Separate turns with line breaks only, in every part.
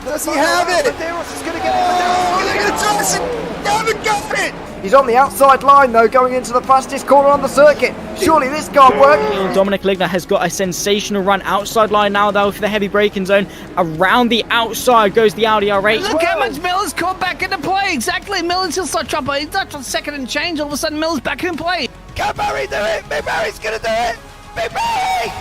Does he have it?
Medeiros is going to get it.
They haven't got it! He's on the outside line though, going into the fastest corner on the circuit. Surely this can't work.
Dominic Ligner has got a sensational run outside line now though for the heavy braking zone. Around the outside goes the Audi R8.
Look how much Miller's caught back into play. Exactly, Miller's still start trouble. He's not on second and change. All of a sudden Miller's back in play.
Can Barry do it? Big Barry's gonna do it! Big Barry!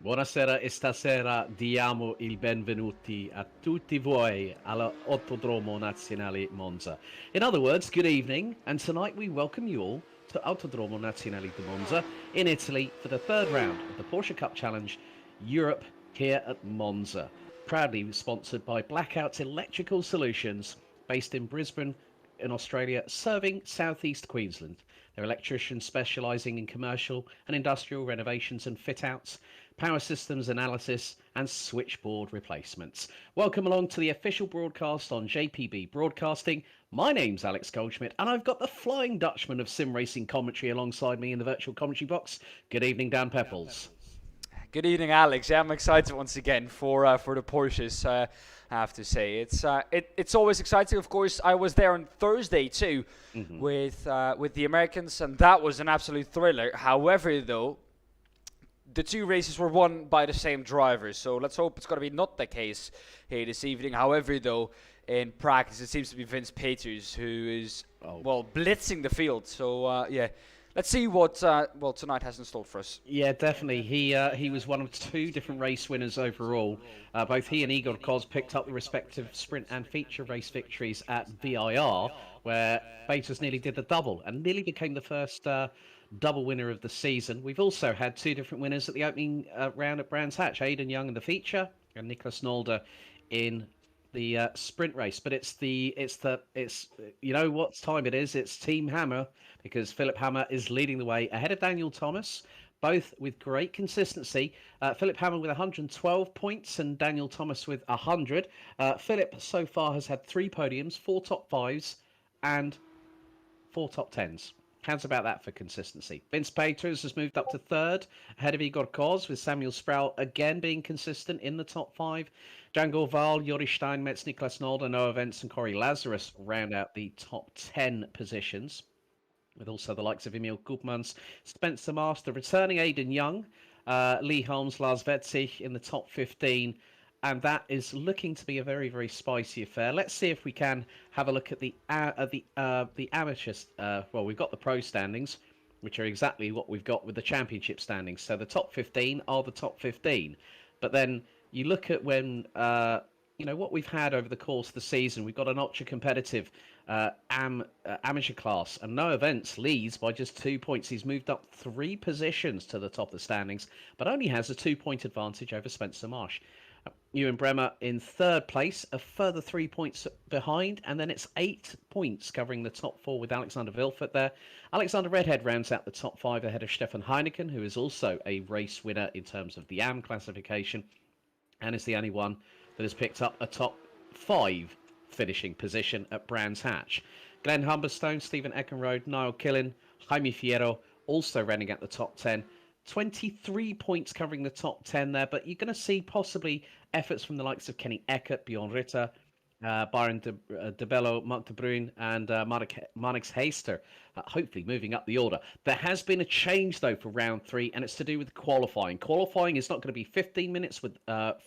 Buonasera e stasera diamo il benvenuti a tutti voi all'Autodromo Nazionale Monza. In other words, good evening, and tonight we welcome you all to Autodromo Nazionale di Monza in Italy for the third round of the Porsche Cup Challenge Europe here at Monza. Proudly sponsored by Blackouts Electrical Solutions, based in Brisbane in Australia, serving southeast Queensland. They're electricians specialising in commercial and industrial renovations and fit-outs, power systems analysis and switchboard replacements. Welcome along to the official broadcast on JPB Broadcasting. My name's Alex Goldschmidt and I've got the Flying Dutchman of sim racing commentary alongside me in the virtual commentary box. Good evening, Dan Pepples.
Good evening, Alex. Yeah, I'm excited once again for the Porsches. I have to say it's always exciting. Of course, I was there on Thursday too with the Americans, and that was an absolute thriller. However, though, the two races were won by the same drivers, so let's hope it's going to be not the case here this evening. However, though, in practice, it seems to be Vince Peters who is blitzing the field. So yeah. Let's see what tonight has in store for us.
Yeah, definitely. He was one of two different race winners overall. Both he and Igor Koz picked up the respective sprint and feature race victories at VIR, where Peters nearly did the double and nearly became the first double winner of the season. We've also had two different winners at the opening round at Brands Hatch: Aidan Young in the feature and Nicholas Nolder in the sprint race. But it's you know what time it is? It's Team Hammer, because Philip Hammer is leading the way ahead of Daniel Thomas, both with great consistency. Philip Hammer with 112 points and Daniel Thomas with 100. Philip so far has had 3 podiums, 4 top 5s and 4 top 10s. How's about that for consistency? Vince Peters has moved up to 3rd ahead of Igor Koz, with Samuel Sproul again being consistent in the top 5. Django Val, Jori Steinmetz, Niklas Nolder, Noah Vents and Corey Lazarus round out the top 10 positions, with also the likes of Emil Koopmans, Spencer Master, returning Aidan Young, Lee Holmes, Lars Vetzig in the top 15, and that is looking to be a very, very spicy affair. Let's see if we can have a look at the amateurs. Well, we've got the pro standings, which are exactly what we've got with the championship standings. So the top 15 are the top 15, but then you look at when what we've had over the course of the season. We've got an ultra competitive amateur class, and Noah Vents leads by just 2 points. He's moved up 3 positions to the top of the standings, but only has a 2-point advantage over Spencer Marsh. Ewan Bremer in 3rd place, a further 3 points behind, and then it's 8 points covering the top 4 with Alexander Vilfert there. Alexander Redhead rounds out the top 5 ahead of Stefan Heineken, who is also a race winner in terms of the AM classification, and is the only one that has picked up a top 5 finishing position at Brands Hatch. Glenn Humberstone, Stephen Eckenrode, Niall Killen, Jaime Fierro also running at the top 10. 23 points covering the top 10 there, but you're going to see possibly efforts from the likes of Kenny Eckert, Bjorn Ritter, Byron De Bello, Mark De Bruyn, and Marnix Heister, hopefully moving up the order. There has been a change, though, for round 3, and it's to do with qualifying. Qualifying is not going to be 15 minutes with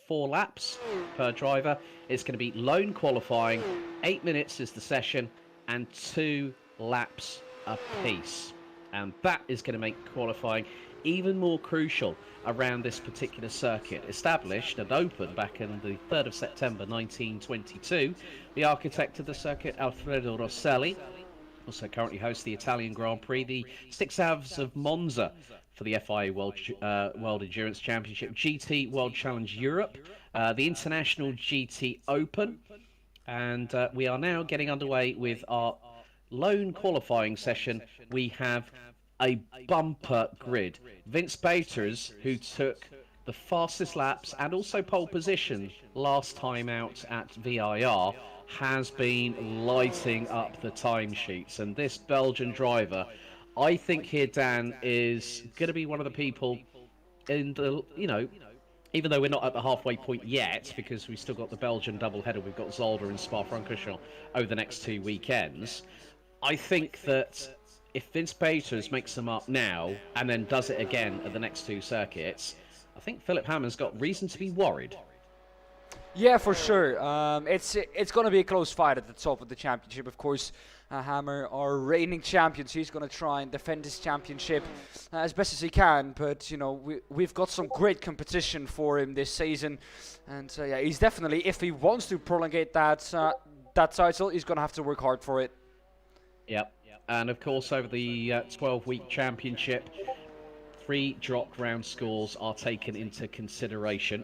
4 laps per driver. It's going to be lone qualifying. 8 minutes is the session, and 2 laps apiece. And that is going to make qualifying even more crucial around this particular circuit. Established and opened back on the 3rd of September 1922, the architect of the circuit, Alfredo Rosselli, also currently hosts the Italian Grand Prix, the 6 Hours of Monza for the FIA World Endurance Championship, GT World Challenge Europe, the International GT Open, and we are now getting underway with our lone qualifying session. We have a bumper grid. Vince Peters, who took the fastest laps and also pole position last time out at VIR, has been lighting up the timesheets, and this Belgian driver, I think here Dan is going to be one of the people in the, even though we're not at the halfway point yet, because we've still got the Belgian doubleheader, we've got Zolder and Spa-Francorchamps over the next 2 weekends. I think that if Vince Peters makes them up now and then does it again at the next 2 circuits, I think Philip Hammond's got reason to be worried.
Yeah, for sure. It's going to be a close fight at the top of the championship. Of course, Hammer, our reigning champion, so he's going to try and defend his championship as best as he can. But, we've got some great competition for him this season. And, yeah, he's definitely, if he wants to prolongate that title, he's going to have to work hard for it.
Yep. And, of course, over the 12-week championship, 3 drop round scores are taken into consideration.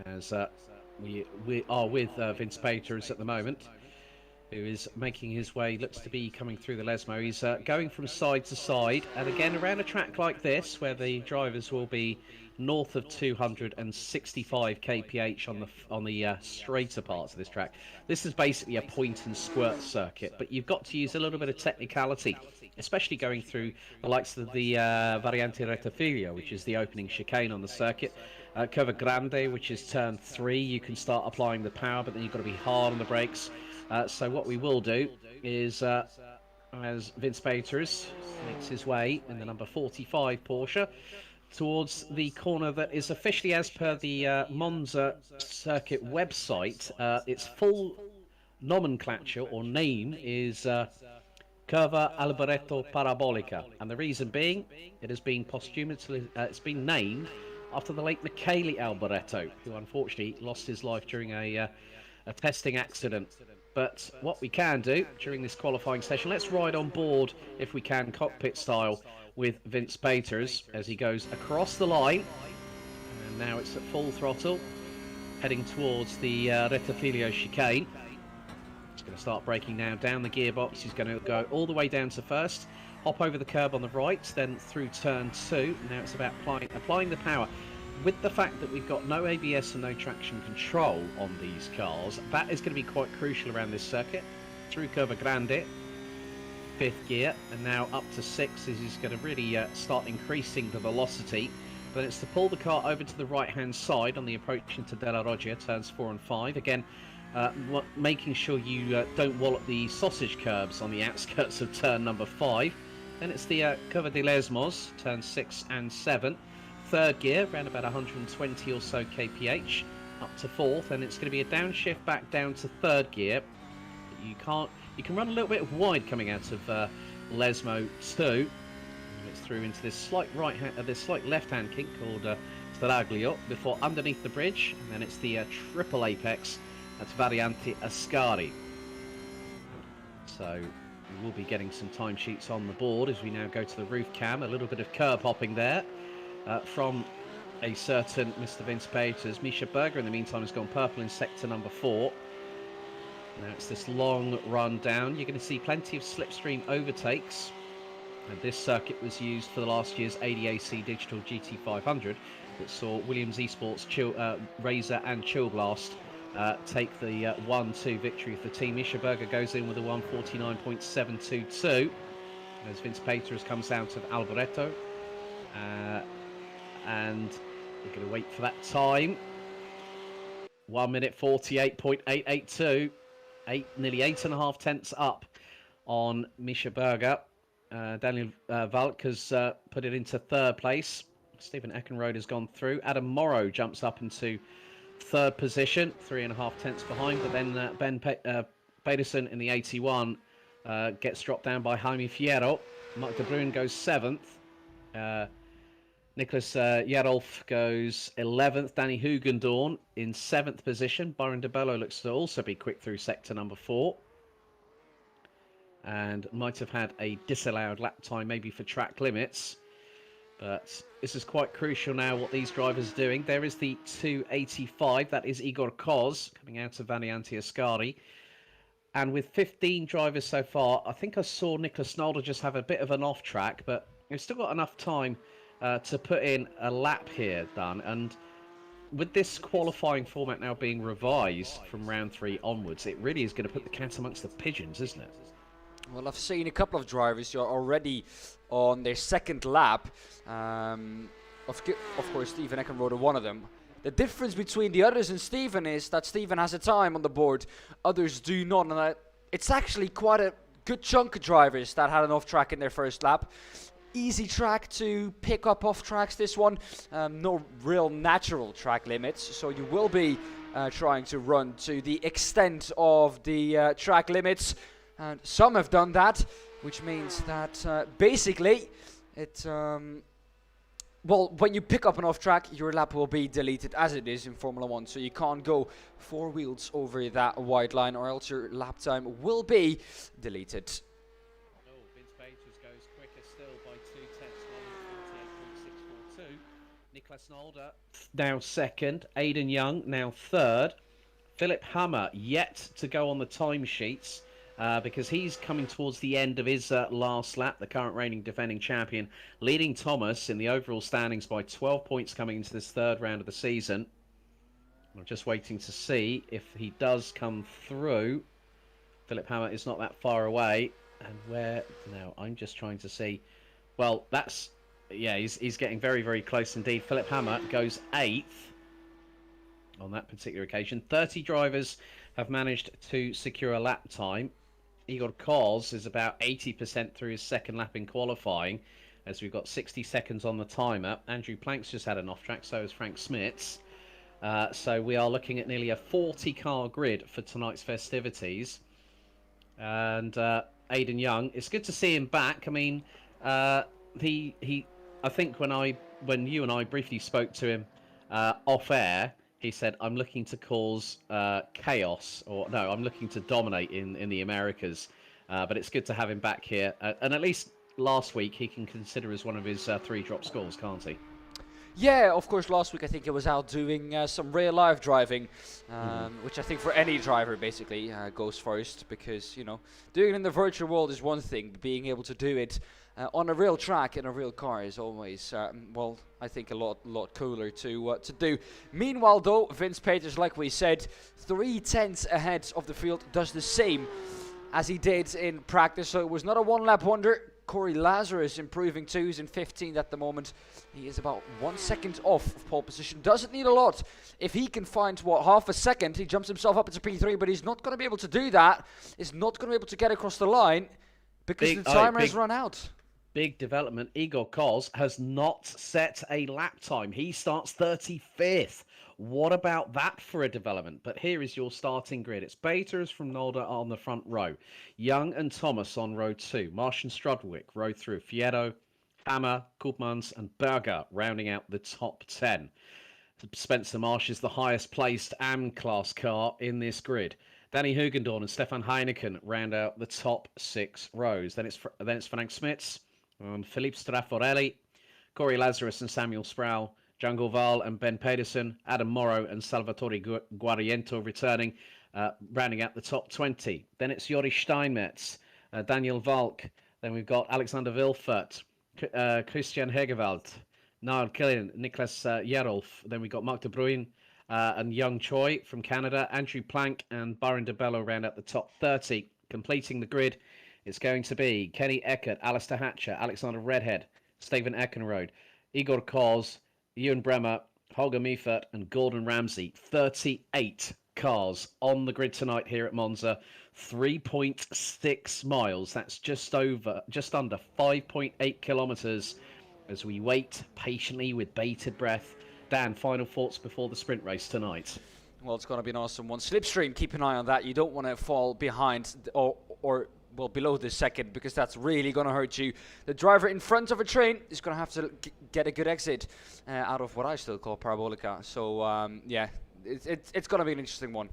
As we are with Vince Peters at the moment, who is making his way, looks to be coming through the Lesmo. He's going from side to side, and again around a track like this, where the drivers will be north of 265 kph on the straighter parts of this track. This is basically a point and squirt circuit, but you've got to use a little bit of technicality, especially going through the likes of the Variante Rettifiglio, which is the opening chicane on the circuit. Curva Grande, which is turn 3, you can start applying the power, but then you've got to be hard on the brakes. So what we will do is, as Vince Peters makes his way in the number 45 Porsche towards the corner that is officially, as per the Monza circuit website, its full nomenclature or name is Curva Alboreto Parabolica, and the reason being it has been posthumously it's been named after the late Michele Alboreto, who unfortunately lost his life during a testing accident. But what we can do during this qualifying session, let's ride on board, if we can, cockpit style, with Vince Peters as he goes across the line. And now it's at full throttle, heading towards the Rettifiglio chicane. He's going to start braking now down the gearbox. He's going to go all the way down to first, hop over the curb on the right, then through turn 2. Now it's about applying the power. With the fact that we've got no ABS and no traction control on these cars, that is going to be quite crucial around this circuit. Through Curva Grande, 5th gear, and now up to 6 as he's going to really start increasing the velocity. Then it's to pull the car over to the right-hand side on the approach into Della Roggia, turns 4 and 5. Again, making sure you don't wallop the sausage curbs on the outskirts of turn number 5. Then it's the Curva de Lesmos, turns 6 and 7. 3rd gear, around about 120 or so kph, up to 4th, and it's going to be a downshift back down to 3rd gear. You can run a little bit wide coming out of Lesmo 2. It's through into this slight left-hand kink called Staraglio before underneath the bridge, and then it's the triple apex. That's Variante Ascari. So we will be getting some timesheets on the board as we now go to the roof cam. A little bit of curb hopping there. From a certain Mr. Vince Peters. Misha Berger, in the meantime, has gone purple in sector number 4. Now it's this long run down. You're going to see plenty of slipstream overtakes. And this circuit was used for the last year's ADAC Digital GT500 that saw Williams Esports, Razor and Chillblast take the 1-2 victory for the team. Misha Berger goes in with a 1:49.722 as Vince Peters comes out of Alboreto. And we're going to wait for that time. 1 minute 48.882. Nearly 8.5 tenths up on Misha Berger. Daniel Valk has put it into 3rd place. Stephen Eckenrode has gone through. Adam Morrow jumps up into 3rd position, 3.5 tenths behind. But then Ben Pedersen in the 81 gets dropped down by Jaime Fierro. Mark de Bruin goes 7th. Nicholas Jarolf goes 11th. Danny Hugendorn in 7th position. Byron de Bello looks to also be quick through sector number 4. And might have had a disallowed lap time maybe for track limits. But this is quite crucial now what these drivers are doing. There is the 285. That is Igor Koz coming out of Variante Ascari. And with 15 drivers so far, I think I saw Nicholas Nolder just have a bit of an off track. But we've still got enough time to put in a lap here done, and with this qualifying format now being revised from round 3 onwards, it really is going to put the cat amongst the pigeons, isn't it?
Well, I've seen a couple of drivers who are already on their second lap. Of course, Stephen Eckenrode, one of them. The difference between the others and Stephen is that Stephen has a time on the board, others do not. And it's actually quite a good chunk of drivers that had an off-track in their first lap. Easy track to pick up off tracks, this one. No real natural track limits, so you will be trying to run to the extent of the track limits. And some have done that, which means that basically it... well, when you pick up an off-track, your lap will be deleted as it is in Formula 1. So you can't go 4 wheels over that white line or else your lap time will be deleted.
Oh, Vince Bators goes quicker still by 2 tenths, 1:48.642. Niklas Nolde now second. Aidan Young now third. Philip Hammer yet to go on the timesheets. Because he's coming towards the end of his last lap, the current reigning defending champion, leading Thomas in the overall standings by 12 points coming into this third round of the season. I'm just waiting to see if he does come through. Philip Hammer is not that far away. And where... Now, I'm just trying to see... Well, that's... Yeah, he's getting very, very close indeed. Philip Hammer goes 8th on that particular occasion. 30 drivers have managed to secure a lap time. Igor Koz is about 80% through his second lap in qualifying, as we've got 60 seconds on the timer. Andrew Plank's just had an off-track, so has Frank Smits. So we are looking at nearly a 40-car grid for tonight's festivities. And Aidan Young, it's good to see him back. I mean, I think when you and I briefly spoke to him off-air, he said, I'm looking to cause chaos, or no, I'm looking to dominate in the Americas. But it's good to have him back here. And at least last week, he can consider as one of his 3 drop scores, can't he?
Yeah, of course, last week I think he was out doing some real-life driving, which I think for any driver basically goes first, because, you know, doing it in the virtual world is one thing, being able to do it on a real track in a real car is always, well, I think a lot cooler to do. Meanwhile, though, Vince Peters, like we said, 3 tenths ahead of the field, does the same as he did in practice, so it was not a one-lap wonder. Corey Lazarus improving too. He's in 15th at the moment. He is about 1 second off of pole position. Doesn't need a lot. If he can find, half a second, he jumps himself up into P3, but he's not going to be able to do that. He's not going to be able to get across the line because the timer has run out.
Big development. Igor Koz has not set a lap time. He starts 35th. What about that for a development? But here is your starting grid. It's Baters from Nolde on the front row. Young and Thomas on row 2. Marsh and Strudwick row through. Fierro, Hammer, Koopmans and Berger rounding out the top 10. Spencer Marsh is the highest placed AM-class car in this grid. Danny Hugendorn and Stefan Heineken round out the top 6 rows. Then it's Frank Smits, Philippe Strafforelli, Corey Lazarus and Samuel Sproul, Django Val and Ben Pedersen, Adam Morrow and Salvatore Guariento returning, rounding out the top 20. Then it's Joris Steinmetz, Daniel Valk. Then we've got Alexander Wilfert, Christian Hegewald, Niall Killian, Niklas Jerolf. Then we've got Mark de Bruyn and Young Choi from Canada. Andrew Plank and Byron DeBello round out the top 30. Completing the grid, it's going to be Kenny Eckert, Alistair Hatcher, Alexander Redhead, Stephen Eckenrode, Igor Koz, Ewan Bremer, Holger Meifert and Gordon Ramsay. 38 cars on the grid tonight here at Monza. 3.6 miles. That's just under 5.8 kilometres as we wait patiently with bated breath. Dan, final thoughts before the sprint race tonight?
Well, it's going to be an awesome one. Slipstream, keep an eye on that. You don't want to fall behind or below the second, because that's really going to hurt you. The driver in front of a train is going to have to get a good exit out of what I still call Parabolica. So, yeah, it's going to be an interesting one.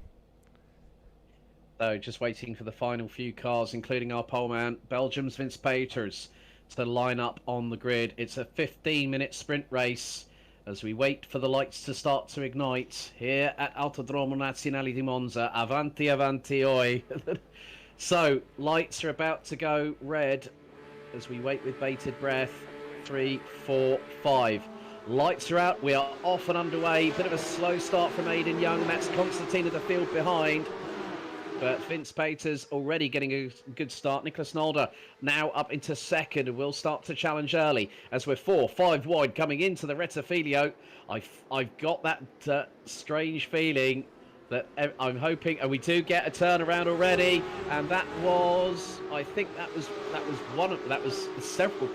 So, just waiting for the final few cars, including our pole man, Belgium's Vince Peters, to line up on the grid. It's a 15-minute sprint race as we wait for the lights to start to ignite here at Autodromo Nazionale di Monza. Avanti, avanti, oi. So, lights are about to go red as we wait with bated breath. 3, 4, 5. Lights are out. We are off and underway. Bit of a slow start from Aidan Young. That's Constantine of the field behind. but Vince Paters already getting a good start. Nicholas Nolder now up into second and will start to challenge early as we're 4-5 wide coming into the Rettifilio. I've got that strange feeling that I'm hoping, and we do get a turnaround already, and that was, I think that was several.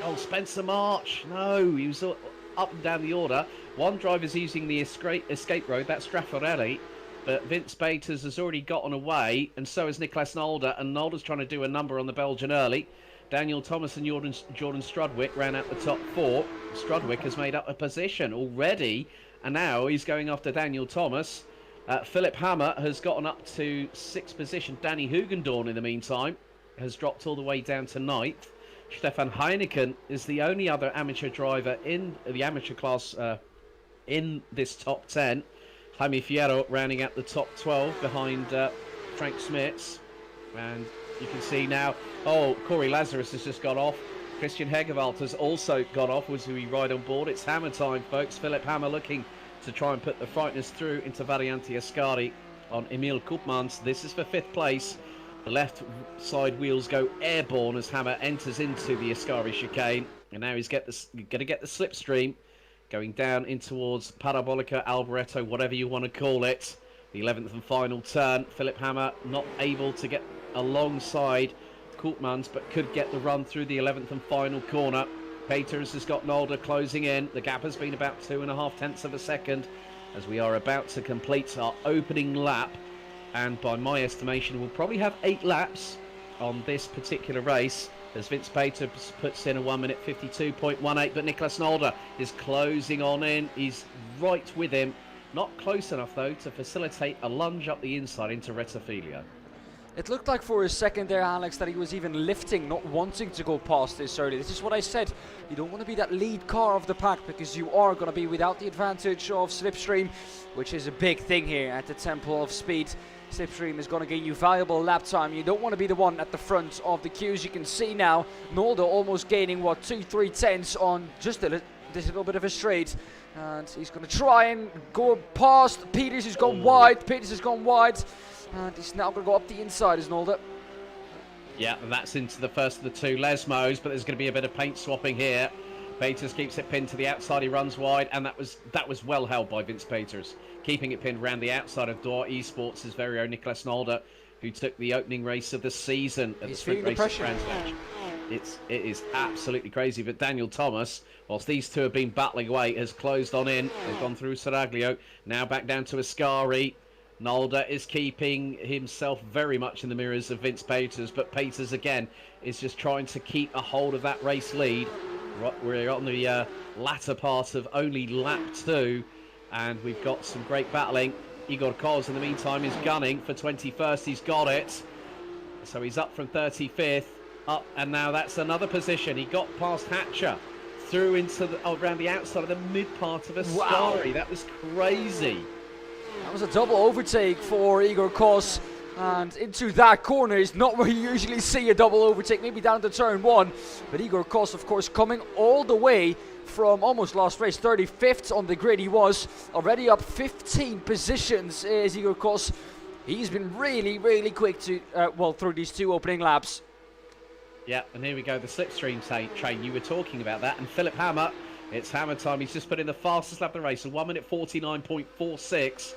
Oh, Spencer March, no, he was up and down the order. One driver's using the escape road, that's Straffarelli, but Vince Paters has already gotten away, and so is Nicholas Nolder, and Nolder's trying to do a number on the Belgian early. Daniel Thomas and Jordan Strudwick ran out the top 4. Strudwick has made up a position already, and now he's going after Daniel Thomas. Philip Hammer has gotten up to 6th position. Danny Hugendorn, in the meantime, has dropped all the way down to 9th. Stefan Heineken is the only other amateur driver in the amateur class in this top 10. Jaime Fierro rounding out the top 12 behind Frank Smits. And you can see now, Corey Lazarus has just got off. Christian Hegewald has also got off, was who we ride on board. It's Hammer time, folks. Philip Hammer looking to try and put the Frighteners through into Variante Ascari on Emil Koopmans. This is for 5th place. The left side wheels go airborne as Hammer enters into the Ascari chicane. And now he's going to get the slipstream going down in towards Parabolica, Alboreto, whatever you want to call it. The 11th and final turn. Philip Hammer not able to get alongside Koopmans, but could get the run through the 11th and final corner. Paters has got Nolder closing in. The gap has been about 2.5 tenths of a second as we are about to complete our opening lap. And by my estimation, we'll probably have 8 laps on this particular race as Vince Paters puts in a 1 minute 52.18. But Nicholas Nolder is closing on in. He's right with him. Not close enough, though, to facilitate a lunge up the inside into Rettifilio.
It looked like for a second there, Alex, that he was even lifting, not wanting to go past this early. This is what I said. You don't want to be that lead car of the pack because you are going to be without the advantage of slipstream, which is a big thing here at the Temple of Speed. Slipstream is going to gain you valuable lap time. You don't want to be the one at the front of the queues. You can see now, Nolder almost gaining, 2-3 tenths on just this little bit of a straight. And he's going to try and go past Peters, who's gone wide. Peters has gone wide. And he's now going to go up the inside, is Nolder.
Yeah, and that's into the first of the 2 Lesmos, but there's going to be a bit of paint swapping here. Paters keeps it pinned to the outside, he runs wide, and that was well held by Vince Paters. Keeping it pinned around the outside of Door Esports' very own Nicholas Nolder, who took the opening race of the season at the sprint race at Translatch. It is absolutely crazy, but Daniel Thomas, whilst these two have been battling away, has closed on in. They've gone through Seraglio, now back down to Ascari. Nolder is keeping himself very much in the mirrors of Vince Paters, but Paters again is just trying to keep a hold of that race lead. We're on the latter part of only lap 2, and we've got some great battling. Igor Koz in the meantime is gunning for 21st. He's got it, so he's up from 35th up, and now that's another position. He got past Hatcher through into around the outside of the mid part of Ascari. Wow. That was crazy.
That was a double overtake for Igor Koz, and into that corner is not where you usually see a double overtake, maybe down to turn 1. But Igor Koz, of course, coming all the way from almost last race, 35th on the grid. He was already up 15 positions is Igor Koz. He's been really, really quick to, through these 2 opening laps.
Yeah, and here we go, the slipstream train. You were talking about that, and Philip Hammer, it's Hammer time. He's just put in the fastest lap of the race, a 1 minute 49.46.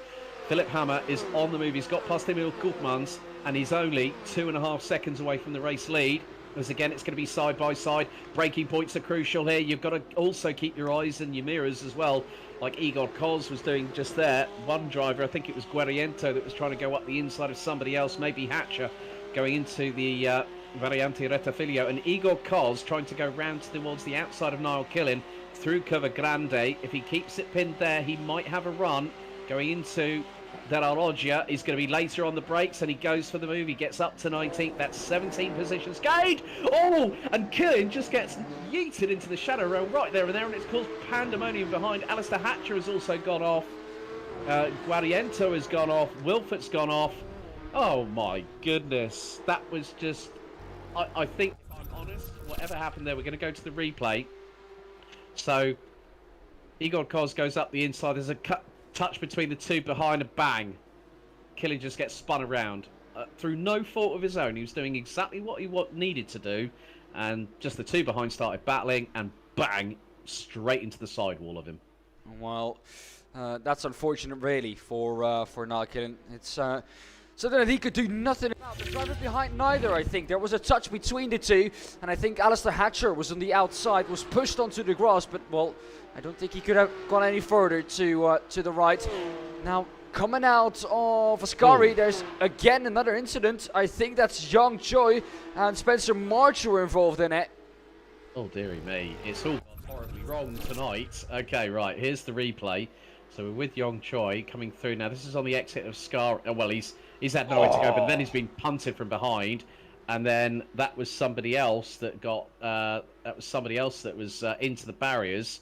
Philip Hammer is on the move. He's got past Emil Koopmans, and he's only 2.5 seconds away from the race lead. As again, it's going to be side by side. Braking points are crucial here. You've got to also keep your eyes in your mirrors as well, like Igor Koz was doing just there. One driver, I think it was Guerriento, that was trying to go up the inside of somebody else, maybe Hatcher, going into the Variante Rettifilio. And Igor Koz trying to go round towards the outside of Niall Killin through Curva Grande. If he keeps it pinned there, he might have a run going into Della Roggia. He's going to be later on the brakes, and he goes for the move. He gets up to 19th. That's 17 positions gained. Oh, and Killin just gets yeeted into the shadow realm right there and there, and it's caused pandemonium behind. Alistair Hatcher has also gone off. Guariento has gone off. Wilfort's gone off. Oh my goodness. That was just... I think, if I'm honest, whatever happened there, we're going to go to the replay. So, Igor Koz goes up the inside. There's a touch between the two behind, a bang. Killen just gets spun around through no fault of his own. He was doing exactly what he needed to do, and just the two behind started battling, and bang, straight into the sidewall of him.
Well, that's unfortunate, really, for Niall Killen. It's something that he could do nothing about. The driver behind neither, I think. There was a touch between the two, and I think Alistair Hatcher was on the outside, was pushed onto the grass, but, well, I don't think he could have gone any further to the right. Now, coming out of Ascari, there's again another incident. I think that's Young Choi and Spencer March who were involved in it.
Oh, dearie me. It's all gone horribly wrong tonight. Okay, right, here's the replay. So we're with Yong Choi coming through. Now, this is on the exit of Scar. Well, he's had nowhere to go, but then he's been punted from behind. And then that was somebody else that got... that was somebody else that was into the barriers.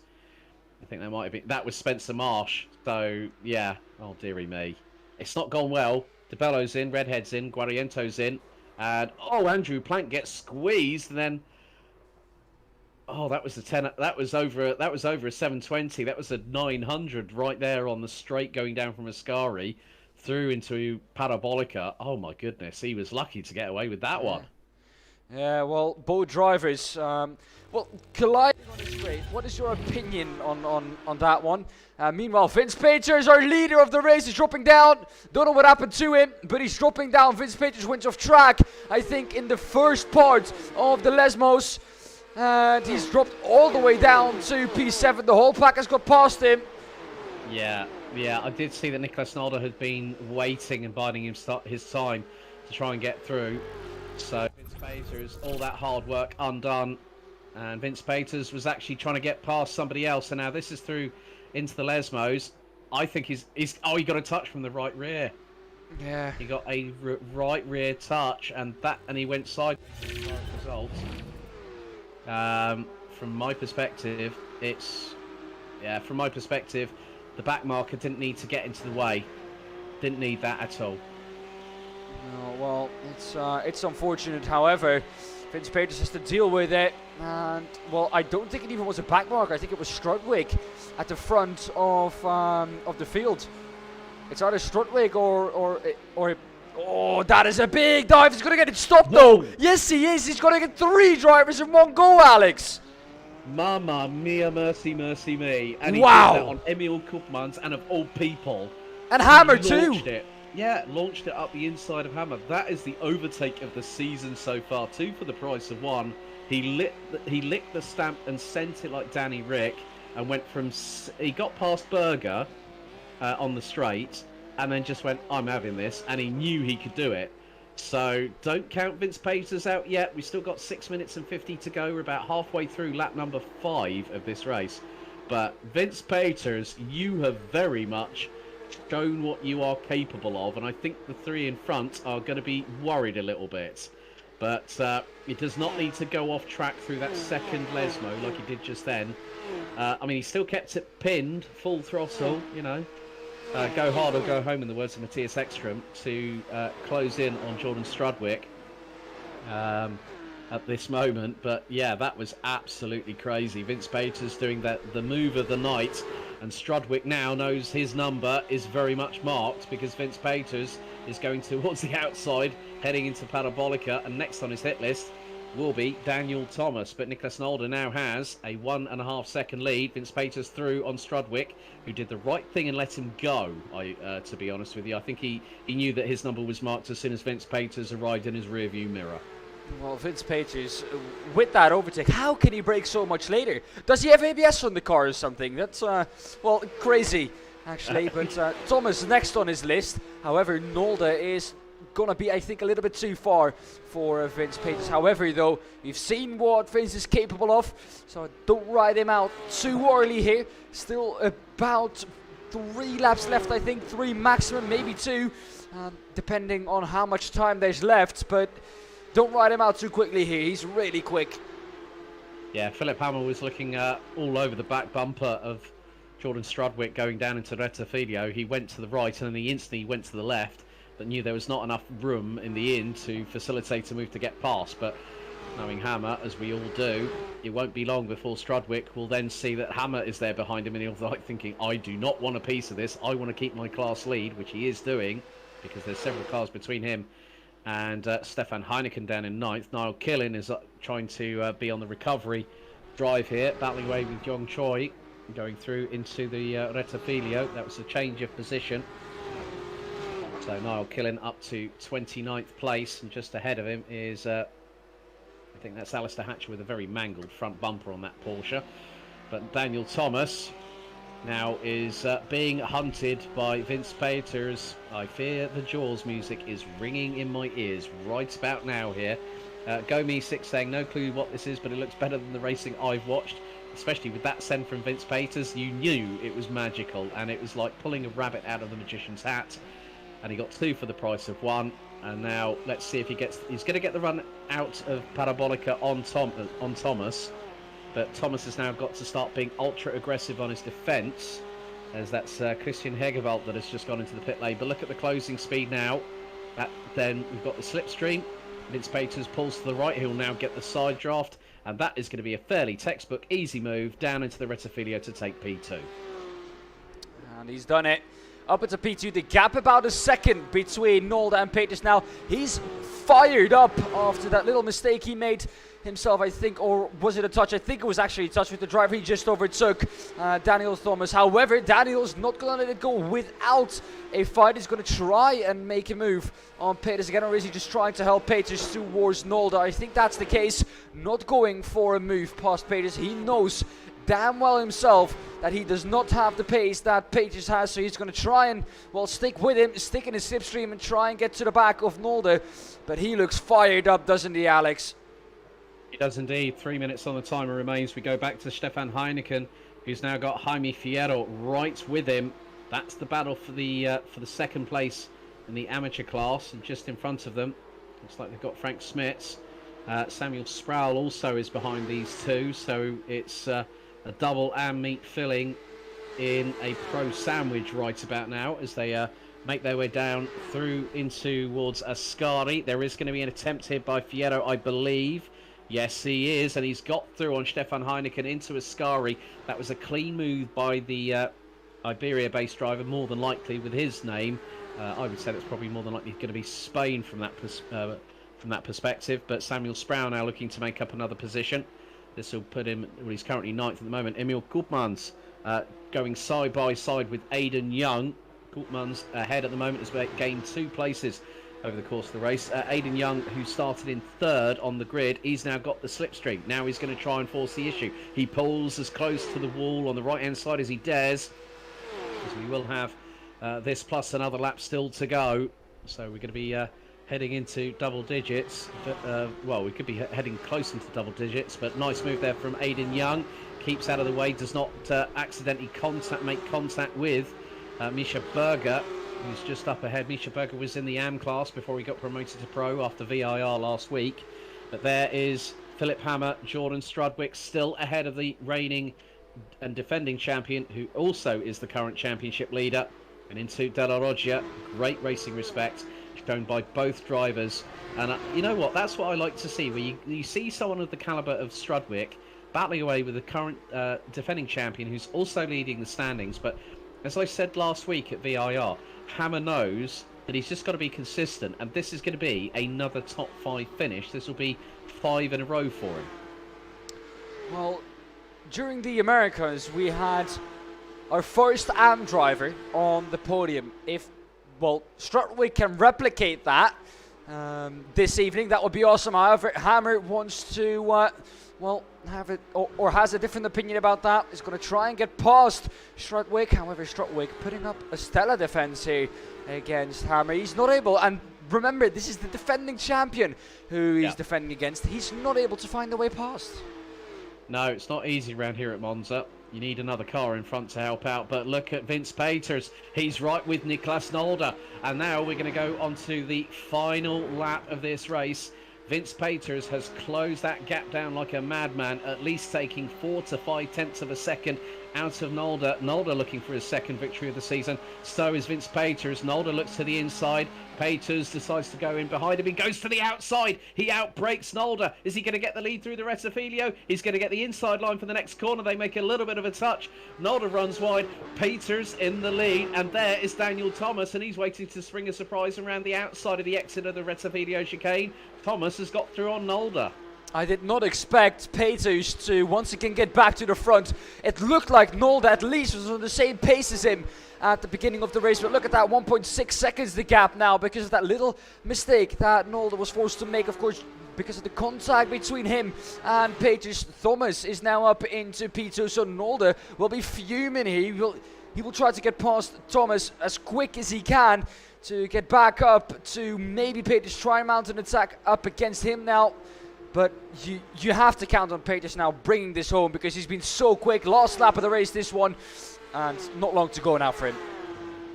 I think that might have been... That was Spencer Marsh. So, yeah. Oh, dearie me. It's not gone well. DeBello's in, Redhead's in, Guariento's in. And, oh, Andrew Plank gets squeezed, and then... Oh, that was a 10. That was over a 720. That was a 900 right there on the straight going down from Ascari through into Parabolica. Oh my goodness, he was lucky to get away with that one.
Yeah, well, both drivers, well, colliding on the straight. What is your opinion on that one? Meanwhile, Vince Peters, our leader of the race, is dropping down. Don't know what happened to him, but he's dropping down. Vince Peters went off track, I think, in the first part of the Lesmos. And he's dropped all the way down to P7. The whole pack has got past him.
Yeah, I did see that Nicolas Nalder had been waiting and biding his time to try and get through. So Vince Peters, all that hard work undone. And Vince Peters was actually trying to get past somebody else. And now this is through into the Lesmos. I think he got a touch from the right rear.
Yeah.
He got a right rear touch, and he went sideways as a result. From my perspective, the back marker didn't need to get into the way. Didn't need that at all.
No, well, it's unfortunate. However, Vince Peters has to deal with it. And, well, I don't think it even was a back marker. I think it was Strudwick at the front of the field. It's either Strudwick or oh, that is a big dive. He's going to get it stopped, though. Yes, he is. He's going to get 3 drivers in one go, Alex.
Mamma mia, mercy, mercy me. And he
wow.
did that on Emil Koopmans, and of all people.
And Hammer, too.
Launched it up the inside of Hammer. That is the overtake of the season so far. 2 for the price of 1. He licked the stamp and sent it like Danny Rick, and went from... He got past Berger on the straight, and then just went, I'm having this, and he knew he could do it. So don't count Vince Peters out yet. We've still got 6 minutes and 50 to go. We're about halfway through lap number 5 of this race. But Vince Peters, you have very much shown what you are capable of, and I think the 3 in front are going to be worried a little bit. But it does not need to go off track through that second Lesmo like he did just then. I mean, he still kept it pinned, full throttle, you know. Go hard or go home, in the words of Matthias Ekstrom, to close in on Jordan Strudwick at this moment. But yeah, that was absolutely crazy. Vince Peters doing the move of the night, and Strudwick now knows his number is very much marked, because Vince Peters is going towards the outside, heading into Parabolica, and next on his hit list will be Daniel Thomas. But Nicolas Nalder now has a 1.5 second lead. Vince Peters through on Strudwick, who did the right thing and let him go, to be honest with you. I think he knew that his number was marked as soon as Vince Peters arrived in his rearview mirror.
Well, Vince Peters, with that overtake, how can he brake so much later? Does he have ABS on the car or something? That's, well, crazy, actually. But Thomas next on his list. However, Nolde is going to be, I think, a little bit too far for Vince Peters. However, though, we've seen what Vince is capable of, so don't ride him out too early here. Still about 3 laps left, I think. 3 maximum, maybe 2, depending on how much time there's left. But don't ride him out too quickly here. He's really quick.
Yeah, Philip Hammer was looking all over the back bumper of Jordan Strudwick going down into Rettifilio. He went to the right, and then the instant he went to the left, but knew there was not enough room in the inn to facilitate a move to get past. But knowing Hammer, as we all do, it won't be long before Strudwick will then see that Hammer is there behind him, and he'll be like thinking, I do not want a piece of this. I want to keep my class lead, which he is doing. because there's several cars between him and Stefan Heineken down in 9th. Niall Killen is trying to be on the recovery drive here, battling away with Yong Choi, going through into the Retafilio. That was a change of position. So Niall Killen up to 29th place, and just ahead of him is, I think that's Alistair Hatcher with a very mangled front bumper on that Porsche. But Daniel Thomas now is being hunted by Vince Peters. I fear the Jaws music is ringing in my ears right about now here. Go Me 6 saying, no clue what this is, but it looks better than the racing I've watched. Especially with that send from Vince Peters, you knew it was magical, and it was like pulling a rabbit out of the magician's hat. And he got 2 for the price of 1. And now let's see if he's going to get the run out of Parabolica on Thomas. But Thomas has now got to start being ultra aggressive on his defence, as that's Christian Hegewald that has just gone into the pit lane. But look at the closing speed now. Then we've got the slipstream. Vince Peters pulls to the right. He'll now get the side draft, and that is going to be a fairly textbook easy move down into the Retafilio to take P2.
And he's done it. Up into P2, the gap about a second between Nolde and Peters now. He's fired up after that little mistake he made himself, I think, or was it a touch? I think it was actually a touch with the driver he just overtook, Daniel Thomas. However, Daniel's not going to let it go without a fight. He's going to try and make a move on Peters again, or is he just trying to help Peters towards Nolde? I think that's the case. Not going for a move past Peters. He knows damn well himself that he does not have the pace that Peters has, so he's going to try and, well, stick with him, stick in his slipstream and try and get to the back of Nolde. But he looks fired up, doesn't he, Alex?
He does indeed. 3 minutes on the timer remains. We go back to Stefan Heineken, who's now got Jaime Fierro right with him. That's the battle for the second place in the amateur class, and just in front of them, looks like they've got Frank Smits. Samuel Sproul also is behind these two, so it's a double and meat filling in a pro sandwich right about now as they make their way down through into towards Ascari. There is going to be an attempt here by Fierro, I believe. Yes, he is, and he's got through on Stefan Heineken into Ascari. That was a clean move by the Iberia-based driver, more than likely with his name. I would say it's probably more than likely going to be Spain from that perspective. But Samuel Sproul now looking to make up another position. This will put him, well, he's currently 9th at the moment. Emil Koopmans going side by side with Aidan Young. Koopmans ahead at the moment, has gained 2 places over the course of the race. Aidan Young, who started in 3rd on the grid, he's now got the slipstream. Now he's going to try and force the issue. He pulls as close to the wall on the right-hand side as he dares, because we will have this plus another lap still to go. So we're going to be heading into double digits. Well, we could be heading close into double digits, but nice move there from Aidan Young. Keeps out of the way, does not accidentally make contact with Misha Berger, who's just up ahead. Misha Berger was in the AM class before he got promoted to pro after VIR last week. But there is Philip Hammer, Jordan Strudwick, still ahead of the reigning and defending champion, who also is the current championship leader. And into De La Roggia, great racing respect shown by both drivers. And you know what, that's what I like to see, where you see someone of the calibre of Strudwick battling away with the current defending champion, who's also leading the standings. But as I said last week at VIR, Hammer knows that he's just got to be consistent, and this is going to be another top 5 finish. This will be 5 in a row for him.
Well, during the Americas, we had our first AM driver on the podium. If, well, Strudwick can replicate that this evening, that would be awesome. However, Hammer wants to, well, have it, or has a different opinion about that. He's going to try and get past Strudwick. However, Strudwick putting up a stellar defense here against Hammer. He's not able, and remember, this is the defending champion who he's defending against. He's not able to find a way past.
No, it's not easy around here at Monza. You need another car in front to help out. But look at Vince Peters. He's right with Niklas Nolde. And now we're going to go on to the final lap of this race. Vince Peters has closed that gap down like a madman, at least taking 4 to 5 tenths of a second out of Nolde. Nolde looking for his second victory of the season. So is Vince Peters. Nolde looks to the inside. Peters decides to go in behind him. He goes to the outside. He outbreaks Nolde. Is he going to get the lead through the Retafilio? He's going to get the inside line for the next corner. They make a little bit of a touch. Nolde runs wide. Peters in the lead. And there is Daniel Thomas. And he's waiting to spring a surprise around the outside of the exit of the Retafilio chicane. Thomas has got through on Nolde.
I did not expect Peters to once again get back to the front. It looked like Nolde at least was on the same pace as him at the beginning of the race. But look at that, 1.6 seconds the gap now because of that little mistake that Nolde was forced to make, of course, because of the contact between him and Peters. Thomas is now up into P2, so Nolde will be fuming here. He will try to get past Thomas as quick as he can to get back up to maybe Peters try and mount an attack up against him now. But you have to count on Peters now bringing this home because he's been so quick. Last lap of the race, this one, and not long to go now for him.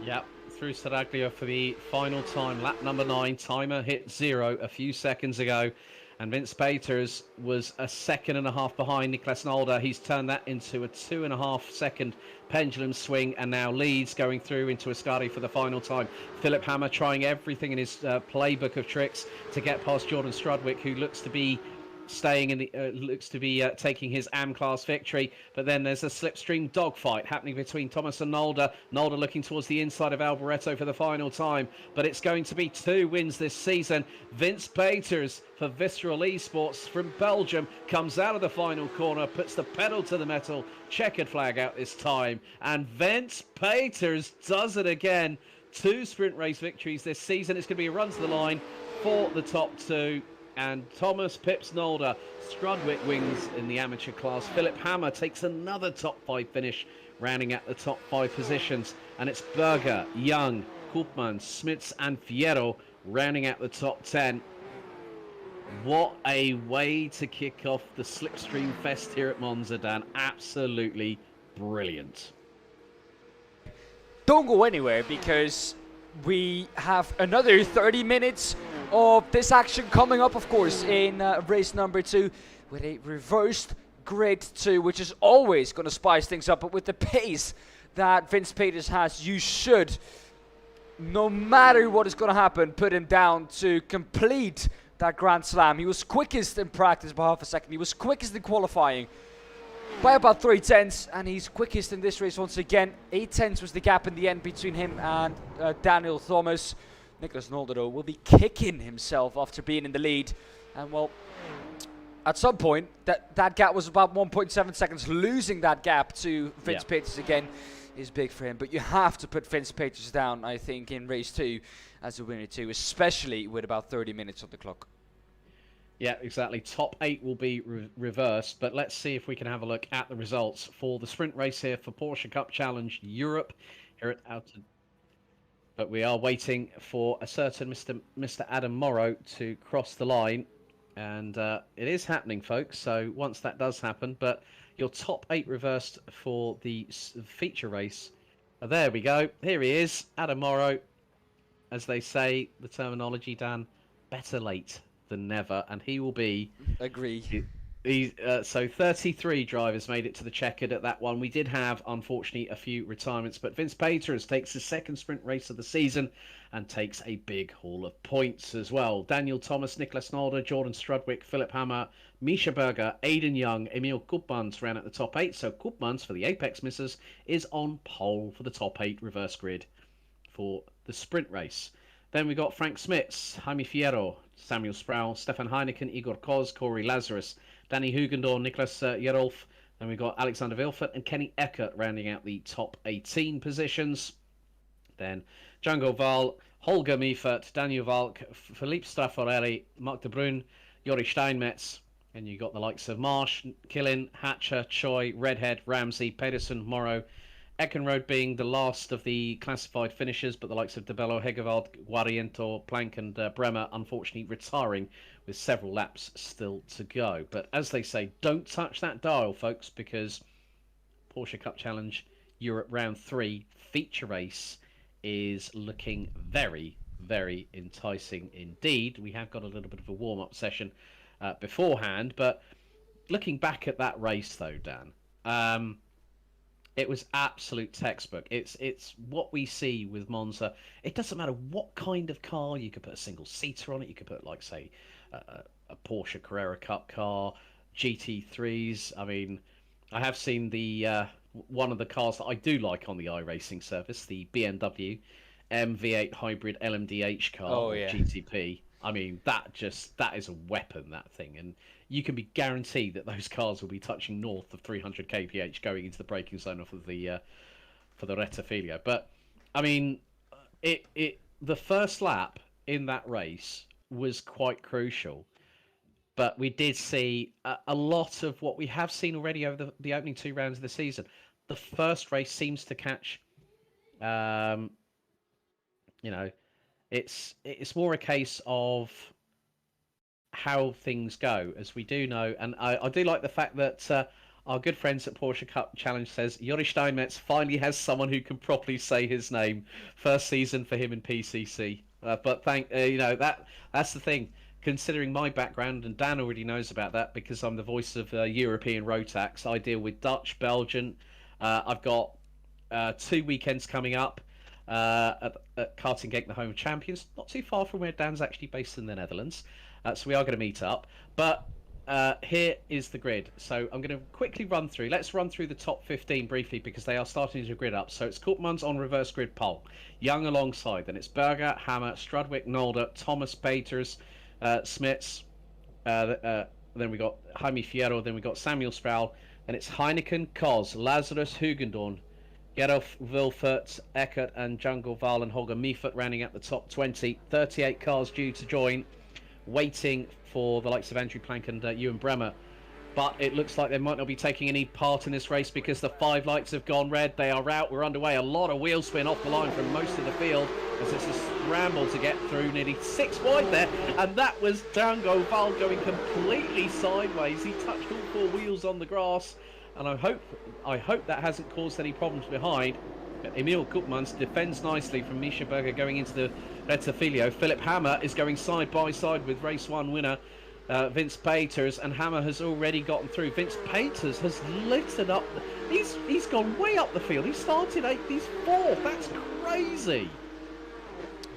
Yep, through Saraglio for the final time. Lap number 9. Timer hit 0 a few seconds ago. And Vince Peters was a second and a half behind Niklas Nolde. He's turned that into a 2.5 second pendulum swing and now leads going through into Ascari for the final time. Philip Hammer trying everything in his playbook of tricks to get past Jordan Strudwick, who looks to be staying in the taking his AM class victory. But then there's a slipstream dogfight happening between Thomas and Nolde. Nolde looking towards the inside of Alboreto for the final time, but it's going to be 2 wins this season. Vince Peters for Visceral Esports from Belgium comes out of the final corner, puts the pedal to the metal, checkered flag out this time, and Vince Peters does it again. 2 sprint race victories this season. It's going to be a run to the line for the top 2. And Thomas pips Nolde. Strudwick wins in the amateur class. Philip Hammer takes another top 5 finish, rounding out the top 5 positions. And it's Berger, Young, Koopman, Smits and Fierro rounding out the top 10. What a way to kick off the Slipstream Fest here at Monza, Dan. Absolutely brilliant.
Don't go anywhere because we have another 30 minutes of this action coming up, of course, in race number 2 with a reversed grid 2, which is always going to spice things up. But with the pace that Vince Peters has, you should, no matter what is going to happen, put him down to complete that Grand Slam. He was quickest in practice by half a second. He was quickest in qualifying by about 3 tenths, and he's quickest in this race once again. 8 tenths was the gap in the end between him and Daniel Thomas. Niklas Nolde, though, will be kicking himself after being in the lead. And, well, at some point, that gap was about 1.7 seconds. Losing that gap to Vince Peters again is big for him. But you have to put Vince Peters down, I think, in race 2 as a winner too, especially with about 30 minutes on the clock.
Yeah, exactly. Top 8 will be reversed, but let's see if we can have a look at the results for the sprint race here for Porsche Cup Challenge Europe here at Alton. But we are waiting for a certain Mr. Adam Morrow to cross the line, and it is happening, folks. So once that does happen, but your top 8 reversed for the feature race. Oh, there we go. Here he is, Adam Morrow. As they say, the terminology, Dan, better late than never, and he will be.
Agree.
So 33 drivers made it to the checkered at that one. We did have, unfortunately, a few retirements, but Vince Peters takes his second sprint race of the season and takes a big haul of points as well. Daniel Thomas, Niklas Nolde, Jordan Strudwick, Philip Hammer, Misha Berger, Aidan Young, Emil Koopmans ran at the top 8. So Koopmans, for the Apex Missers, is on pole for the top 8 reverse grid for the sprint race. Then we got Frank Smits, Jaime Fierro, Samuel Sproul, Stefan Heineken, Igor Koz, Corey Lazarus, Danny Hugendorf, Niklas Jerolf. Then we got Alexander Vilfert and Kenny Eckert rounding out the top 18 positions. Then Django Val, Holger Miefert, Daniel Valk, Philippe Straffarelli, Mark de Bruyne, Jori Steinmetz. And you got the likes of Marsh, Killin, Hatcher, Choi, Redhead, Ramsey, Pedersen, Morrow. Eckenrode being the last of the classified finishers, but the likes of DeBello, Hegevald, Guariento, Plank and Bremer unfortunately retiring with several laps still to go. But as they say, don't touch that dial, folks, because Porsche Cup Challenge Europe Round 3 feature race is looking very, very enticing indeed. We have got a little bit of a warm-up session beforehand, but looking back at that race though, Dan, It was absolute textbook. It's what we see with Monza. It doesn't matter what kind of car. You could put a single seater on it. You could put, like, say, a Porsche Carrera Cup car, GT3s. I mean, I have seen the one of the cars that I do like on the iRacing service, the BMW MV8 Hybrid LMDH car, or GTP. I mean, that is a weapon, that thing, and you can be guaranteed that those cars will be touching north of 300 kph going into the braking zone off of the for the Rettifilia. But I mean, the first lap in that race was quite crucial, but we did see a lot of what we have seen already over the opening 2 rounds of the season. The first race seems to catch, you know, it's more a case of how things go, as we do know. And I do like the fact that our good friends at Porsche Cup Challenge says Jori Steinmetz finally has someone who can properly say his name. First season for him in PCC. But you know, that's the thing. Considering my background, and Dan already knows about that because I'm the voice of European road tax. I deal with Dutch, Belgian. I've got 2 weekends coming up at Karting, the home of champions, not too far from where Dan's actually based in the Netherlands. So we are going to meet up. But here is the grid. So I'm going to quickly run through. Let's run through the top 15 briefly because they are starting to grid up. So it's Koopmans on reverse grid pole. Young alongside. Then it's Berger, Hammer, Strudwick, Nolde, Thomas, Peters, Smits. Then we got Jaime Fierro. Then we got Samuel Sproul. Then it's Heineken, Kos, Lazarus, Hugendorn, Gerolf, Wilfert, Eckert, and Jungle Val and Holger Meefert rounding out the top 20. 38 cars due to join, waiting for the likes of Andrew Plank and Ewan Bremer. But it looks like they might not be taking any part in this race because the 5 lights have gone red. They are out. We're underway. A lot of wheel spin off the line from most of the field as it's a scramble to get through. Nearly 6 wide there. And that was Django Val going completely sideways. He touched all 4 wheels on the grass. And I hope that hasn't caused any problems behind. But Emil Koopmans defends nicely from Misha Berger going into the Rettifilia. Philip Hammer is going side by side with race 1 winner Vince Peters, and Hammer has already gotten through. Vince Peters has littered up. He's gone way up the field. He started 8th. He's 4th. That's crazy.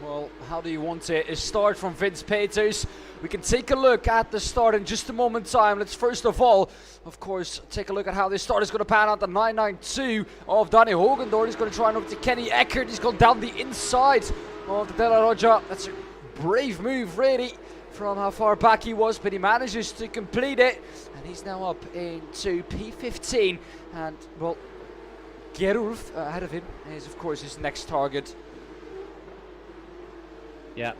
Well, how do you want it? A start from Vince Peters. We can take a look at the start in just a moment time. Let's first of all, of course, take a look at how this start is going to pan out. The 992 of Danny Hogendorn. He's going to try and over to Kenny Eckert. He's gone down the inside of the De La Roja. That's a brave move, really, from how far back he was, but he manages to complete it. And he's now up into P15. And, well, Gerulf ahead of him is, of course, his next target.
Yeah,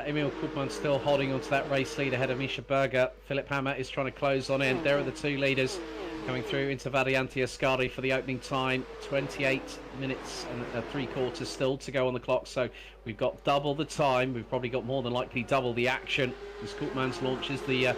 Emil Koopman still holding on to that race lead ahead of Misha Berger. Philip Hammer is trying to close on in. There are the 2 leaders coming through into Variante Ascari for the opening time. 28 minutes and 3/4 still to go on the clock. So we've got double the time. We've probably got more than likely double the action as Koopmans launches the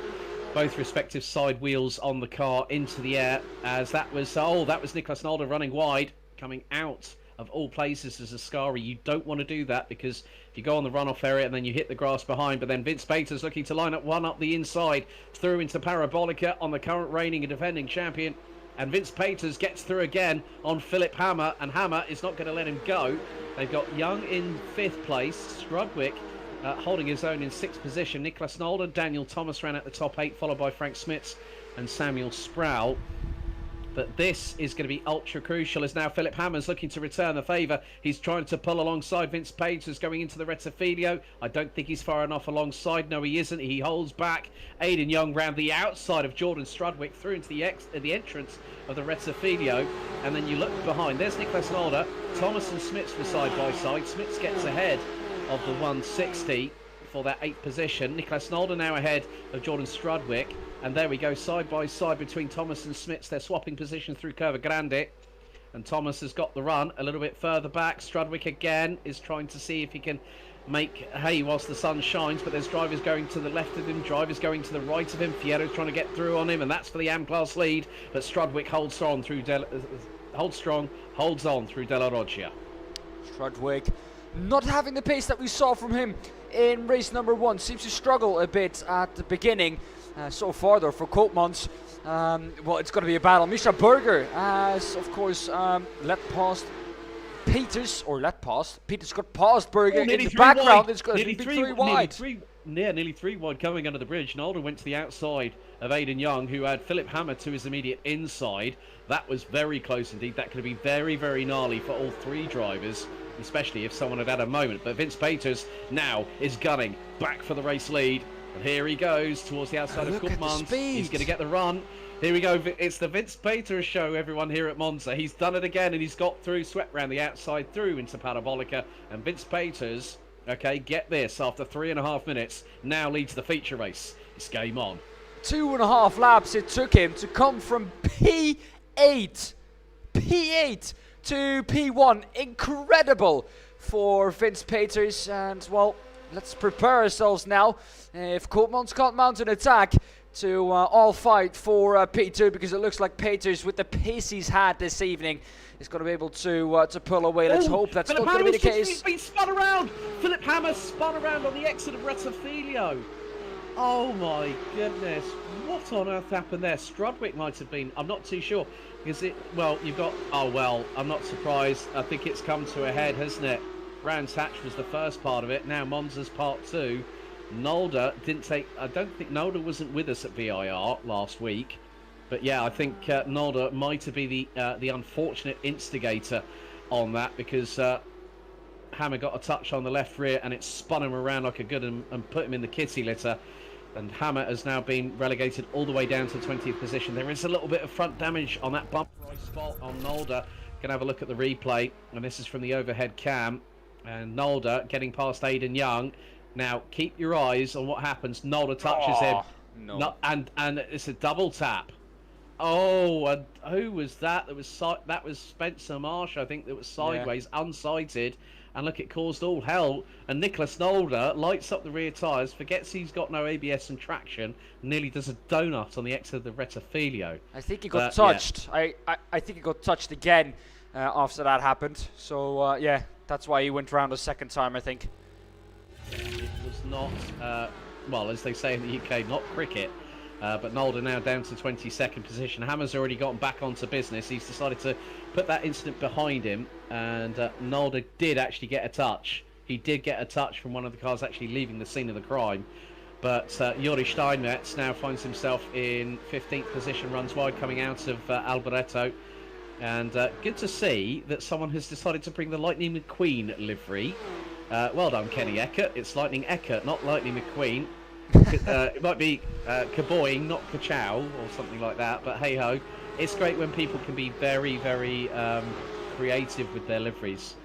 both respective side wheels on the car into the air. As that was Niklas Nolde running wide, coming out of all places as Ascari. You don't want to do that because if you go on the runoff area and then you hit the grass behind, but then Vince Peters looking to line up one up the inside through into Parabolica on the current reigning and defending champion, and Vince Peters gets through again on Philip Hammer, and Hammer is not going to let him go. They've got Young in 5th place, Strudwick holding his own in 6th position, Niklas Nolde, Daniel Thomas ran at the top 8, followed by Frank Smits and Samuel Sproul. But this is going to be ultra crucial as now Philip Hammer's looking to return the favour. He's trying to pull alongside Vince Peters going into the Rettifilio. I don't think he's far enough alongside. No, he isn't. He holds back. Aidan Young round the outside of Jordan Strudwick through into the entrance of the Rettifilio. And then you look behind. There's Niklas Nolde. Thomas and Smits were side by side. Smits gets ahead of the 160 for that 8th position. Niklas Nolde now ahead of Jordan Strudwick. And there we go, side by side between Thomas and Smits. They're swapping position through Curva Grande. And Thomas has got the run a little bit further back. Strudwick again is trying to see if he can make hay whilst the sun shines. But there's drivers going to the left of him, drivers going to the right of him. Fierro's trying to get through on him, and that's for the AM-class lead. But Strudwick holds on through holds on through De La Rogia.
Strudwick not having the pace that we saw from him in race number 1. Seems to struggle a bit at the beginning. so far, though, for Koopmans. Well, it's going to be a battle. Misha Berger has, of course, let past Peters, or let past. Peters got past Berger in the background.
Wide.
It's going to be 3 wide.
Nearly 3 wide going under the bridge. Nolder went to the outside of Aidan Young, who had Philip Hammer to his immediate inside. That was very close indeed. That could be very, very gnarly for all 3 drivers, especially if someone had had a moment. But Vince Peters now is gunning back for the race lead. And here he goes towards the outside of Koopmans. He's going to get the run. Here we go. It's the Vince Peters show, everyone, here at Monza. He's done it again, and he's got through, swept round the outside, through into Parabolica. And Vince Peters, okay, get this, after 3.5 minutes, now leads the feature race. It's game on.
2.5 laps it took him to come from P8 to P1. Incredible for Vince Peters. And, well, let's prepare ourselves now. If Koopmans can't mount an attack, to all fight for P2, because it looks like Peters, with the pace he's had this evening, is going to be able to pull away. Let's hope that's not going to be the case.
He's been spun around. Philip Hammer spun around on the exit of Retafilio. Oh my goodness! What on earth happened there? Strudwick might have been. I'm not too sure. Is it? Well, you've got. Oh well, I'm not surprised. I think it's come to a head, hasn't it? Brands Hatch was the first part of it. Now Monza's part 2. Nolder didn't take. I don't think Nolder wasn't with us at VIR last week, but yeah, I think Nolder might have been the unfortunate instigator on that, because Hammer got a touch on the left rear and it spun him around like a good and put him in the kitty litter. And Hammer has now been relegated all the way down to 20th position. There is a little bit of front damage on that bump right spot on Nolder. Can have a look at the replay, and this is from the overhead cam. And Nolder getting past Aidan Young. Now, keep your eyes on what happens. Nolder touches him.
No.
And it's a double tap. Oh, and who was that? That was Spencer Marsh, I think, that was sideways, unsighted. And look, it caused all hell. And Nicholas Nolder lights up the rear tyres, forgets he's got no ABS and traction, nearly does a donut on the exit of the Retafilio.
I think he got touched. Yeah. I think he got touched again after that happened. So, yeah, that's why he went round a second time, I think.
It was not, well, as they say in the UK, not cricket. But Nolder now down to 22nd position. Hammer's already gotten back onto business. He's decided to put that incident behind him. And Nolder did actually get a touch. He did get a touch from one of the cars actually leaving the scene of the crime. But Jori Steinmetz now finds himself in 15th position, runs wide coming out of Alboreto. And good to see that someone has decided to bring the Lightning McQueen livery. Well done, Kenny Eckert. It's Lightning Eckert, not Lightning McQueen. It might be Kaboing, not Kachow, or something like that. But hey ho, it's great when people can be very, very creative with their liveries.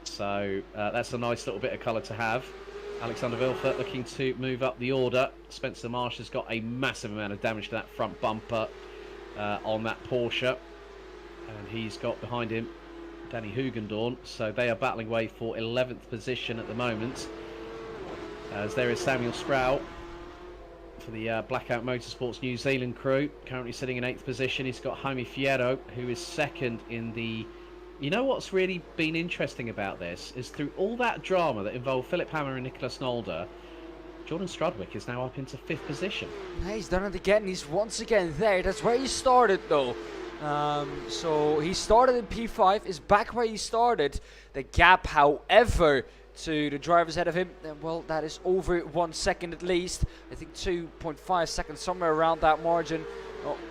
So that's a nice little bit of colour to have. Alexander Vilfert looking to move up the order. Spencer Marsh has got a massive amount of damage to that front bumper on that Porsche, and he's got behind him Danny Hugendorn. So they are battling away for 11th position at the moment. As there is Samuel Sproul for the Blackout Motorsports New Zealand crew, currently sitting in 8th position. He's got Jaime Fierro, who is second in the... You know what's really been interesting about this is through all that drama that involved Philip Hammer and Nicholas Nolder, Jordan Strudwick is now up into 5th position.
Yeah, he's done it again. He's once again there. That's where he started, though. So he started in P5, is back where he started. The gap, however, to the drivers ahead of him, well, that is over 1 second at least. I think 2.5 seconds, somewhere around that margin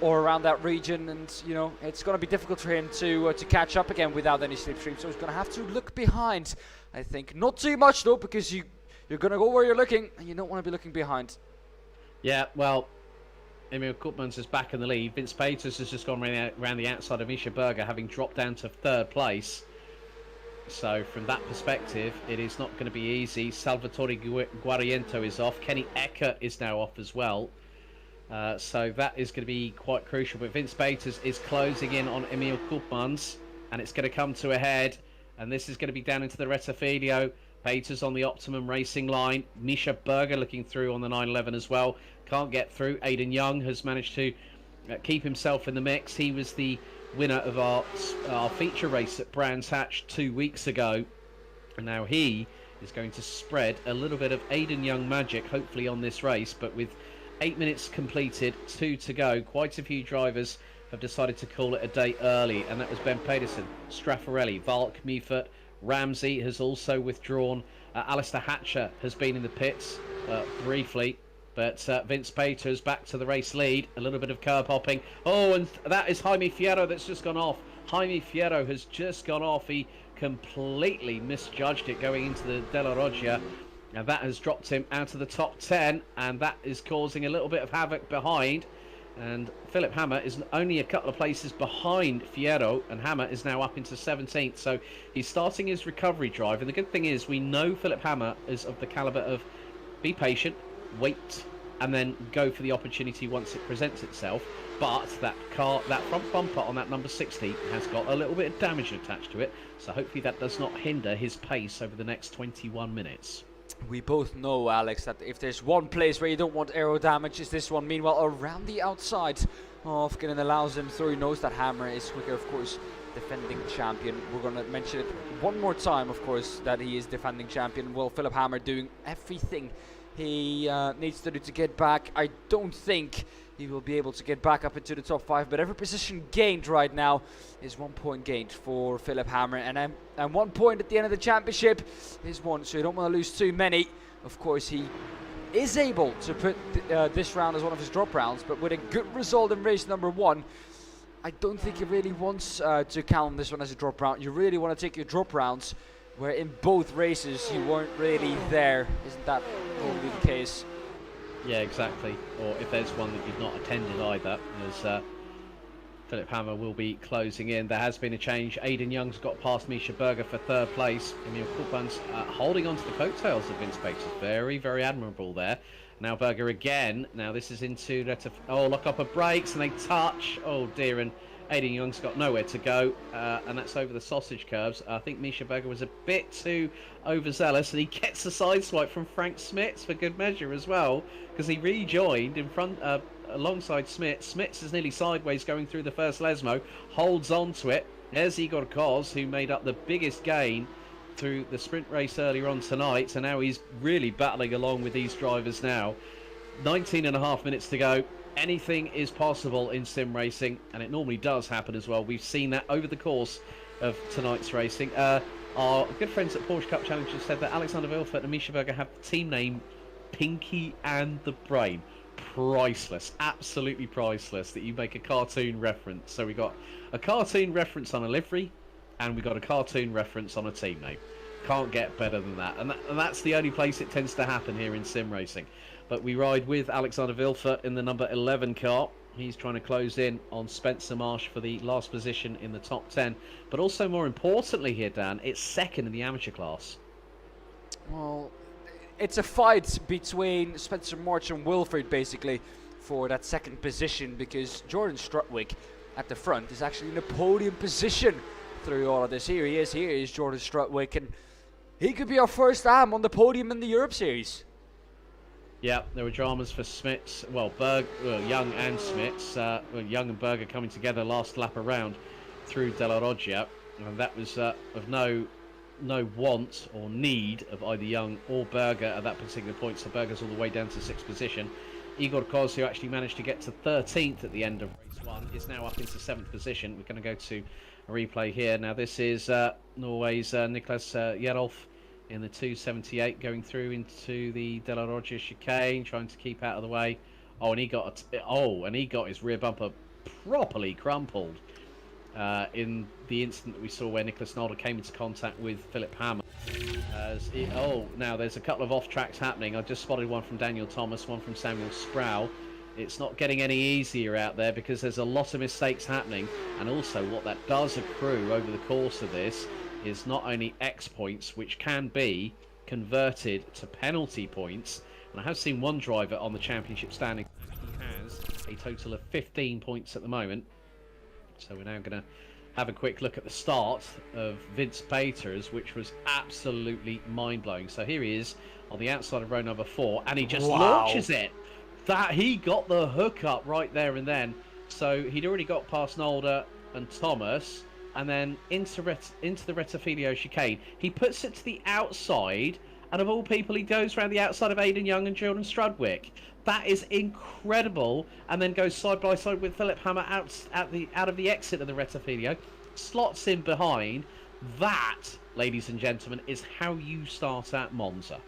or around that region. And, you know, it's going to be difficult for him to catch up again without any slipstream. So he's going to have to look behind, I think. Not too much, though, because you're going to go where you're looking, and you don't want to be looking behind. Yeah,
well, Emil Koopmans is back in the lead. Vince Peters has just gone around the outside of Misha Berger, having dropped down to 3rd place. So from that perspective, it is not going to be easy. Salvatore Guariento is off. Kenny Eckert is now off as well. So that is going to be quite crucial. But Vince Peters is closing in on Emil Koopmans, and it's going to come to a head. And this is going to be down into the Retafilio. Peters on the Optimum Racing line. Misha Berger looking through on the 911 as well. Can't get through. Aidan Young has managed to keep himself in the mix. He was the winner of our feature race at Brands Hatch 2 weeks ago, and now he is going to spread a little bit of Aidan Young magic hopefully on this race, but with 8 minutes completed, 2 to go. Quite a few drivers have decided to call it a day early, and that was Ben Pedersen, Straffarelli, Valk, Meifert, Ramsey has also withdrawn. Alistair Hatcher has been in the pits briefly, but Vince Pater's back to the race lead. A little bit of curb hopping. Oh, and that is Jaime Fierro that's just gone off. Jaime Fierro has just gone off. He completely misjudged it going into the Della Roggia. And that has dropped him out of the top 10, and that is causing a little bit of havoc behind. And Philip Hammer is only a couple of places behind Fierro, and Hammer is now up into 17th. So he's starting his recovery drive. And the good thing is we know Philip Hammer is of the caliber of be patient, wait, and then go for the opportunity once it presents itself. But that front bumper on that number 60 has got a little bit of damage attached to it. So hopefully that does not hinder his pace over the next 21 minutes.
We both know, Alex, that if there's one place where you don't want aero damage, it's this one. Meanwhile, around the outside of getting allows him through. He knows that Hammer is quicker, of course, defending champion. We're going to mention it one more time, of course, that he is defending champion. Well, Philip Hammer doing everything he needs to do to get back. I don't think he will be able to get back up into the top 5, but every position gained right now is 1 point gained for Philip Hammer, and 1 point at the end of the championship is one, so you don't want to lose too many. Of course, he is able to put this round as one of his drop rounds, but with a good result in race number 1, I don't think he really wants to count this one as a drop round. You really want to take your drop rounds where in both races you weren't really there. Isn't that probably the case?
Yeah, exactly. Or if there's one that you've not attended either, as Philip Hammer will be closing in. There has been a change. Aidan Young's got past Misha Berger for 3rd place. Emil Kulpan's holding on to the coattails of Vince Pater. Very, very admirable there. Now Berger again. Now this is into... lock up of brakes and they touch. Oh dear, and Aidan Young's got nowhere to go, and that's over the sausage curves. I think Misha Berger was a bit too overzealous, and he gets a side swipe from Frank Smits for good measure as well, because he rejoined in front alongside Smits. Smits is nearly sideways going through the first Lesmo, holds on to it. There's Igor Koz, who made up the biggest gain through the sprint race earlier on tonight, so now he's really battling along with these drivers now. 19.5 minutes to go. Anything is possible in sim racing, and it normally does happen as well. We've seen that over the course of tonight's racing. Our good friends at Porsche Cup Challenge said that Alexander Wilfert and Misha Berger have the team name Pinky and the Brain. Priceless, absolutely priceless that you make a cartoon reference. So we got a cartoon reference on a livery, and we got a cartoon reference on a team name. Can't get better than that. And that's the only place it tends to happen here in sim racing. But we ride with Alexander Wilfert in the number 11 car. He's trying to close in on Spencer Marsh for the last position in the top 10. But also more importantly here, Dan, it's second in the amateur class.
Well, it's a fight between Spencer Marsh and Wilfert, basically, for that second position, because Jordan Strutwick at the front is actually in a podium position through all of this. Here he is Jordan Strutwick, and he could be our first AM on the podium in the Europe Series.
Yeah, there were dramas for Smits. Well, Young and Smits. Young and Berger coming together last lap around through Della Roggia, and that was of no want or need of either Young or Berger at that particular point. So Berger's all the way down to 6th position. Igor Koz, who actually managed to get to 13th at the end of race 1, is now up into 7th position. We're going to go to a replay here. Now this is Norway's Niklas Jerolf in the 278 going through into the Della Roggia chicane, trying to keep out of the way. And he got his rear bumper properly crumpled in the instant that we saw where Nicholas Nolder came into contact with Philip Hammer. Now there's a couple of off tracks happening. I just spotted one from Daniel Thomas, one from Samuel Sproul. It's not getting any easier out there because there's a lot of mistakes happening, and also what that does accrue over the course of this is not only X points, which can be converted to penalty points, and I have seen one driver on the championship standing who has a total of 15 points at the moment. So we're now going to have a quick look at the start of Vince Pater's, which was absolutely mind-blowing. So here he is on the outside of row number 4, and he just launches it. That he got the hook up right there and then. So he'd already got past Nolder and Thomas, and then into the Rettifilio chicane. He puts it to the outside, and of all people, he goes around the outside of Aidan Young and Jordan Strudwick. That is incredible, and then goes side by side with Philip Hammer out of the exit of the Rettifilo, slots in behind. That, ladies and gentlemen, is how you start at Monza.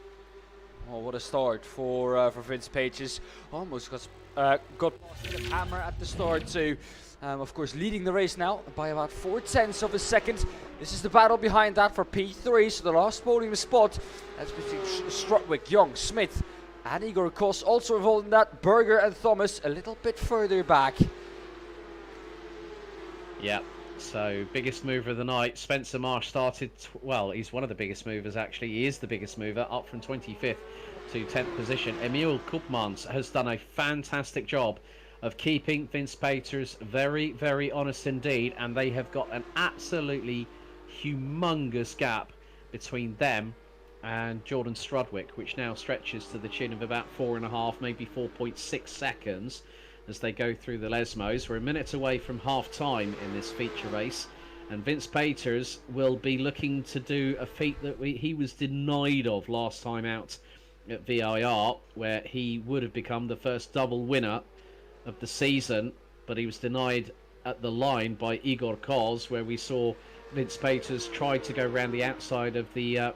Oh, what a start for Vince Pages. Almost got past Philip Hammer at the start too. Of course, leading the race now by about 0.4 of a second. This is the battle behind that for P3, so the last podium spot. That's between Strudwick, Young, Smith, and Igor Kos. Also involved in that, Berger and Thomas a little bit further back.
Yeah, so biggest mover of the night. Spencer Marsh started, well, he's one of the biggest movers actually. He is the biggest mover, up from 25th to 10th position. Emil Koopmans has done a fantastic job of keeping Vince Peters very, very honest indeed, and they have got an absolutely humongous gap between them and Jordan Strudwick, which now stretches to the tune of about 4.5, maybe 4.6 seconds as they go through the Lesmos. We're a minute away from half time in this feature race, and Vince Peters will be looking to do a feat that he was denied of last time out at VIR, where he would have become the first double winner of the season, but he was denied at the line by Igor Kos, where we saw Vince Peters try to go around the outside of the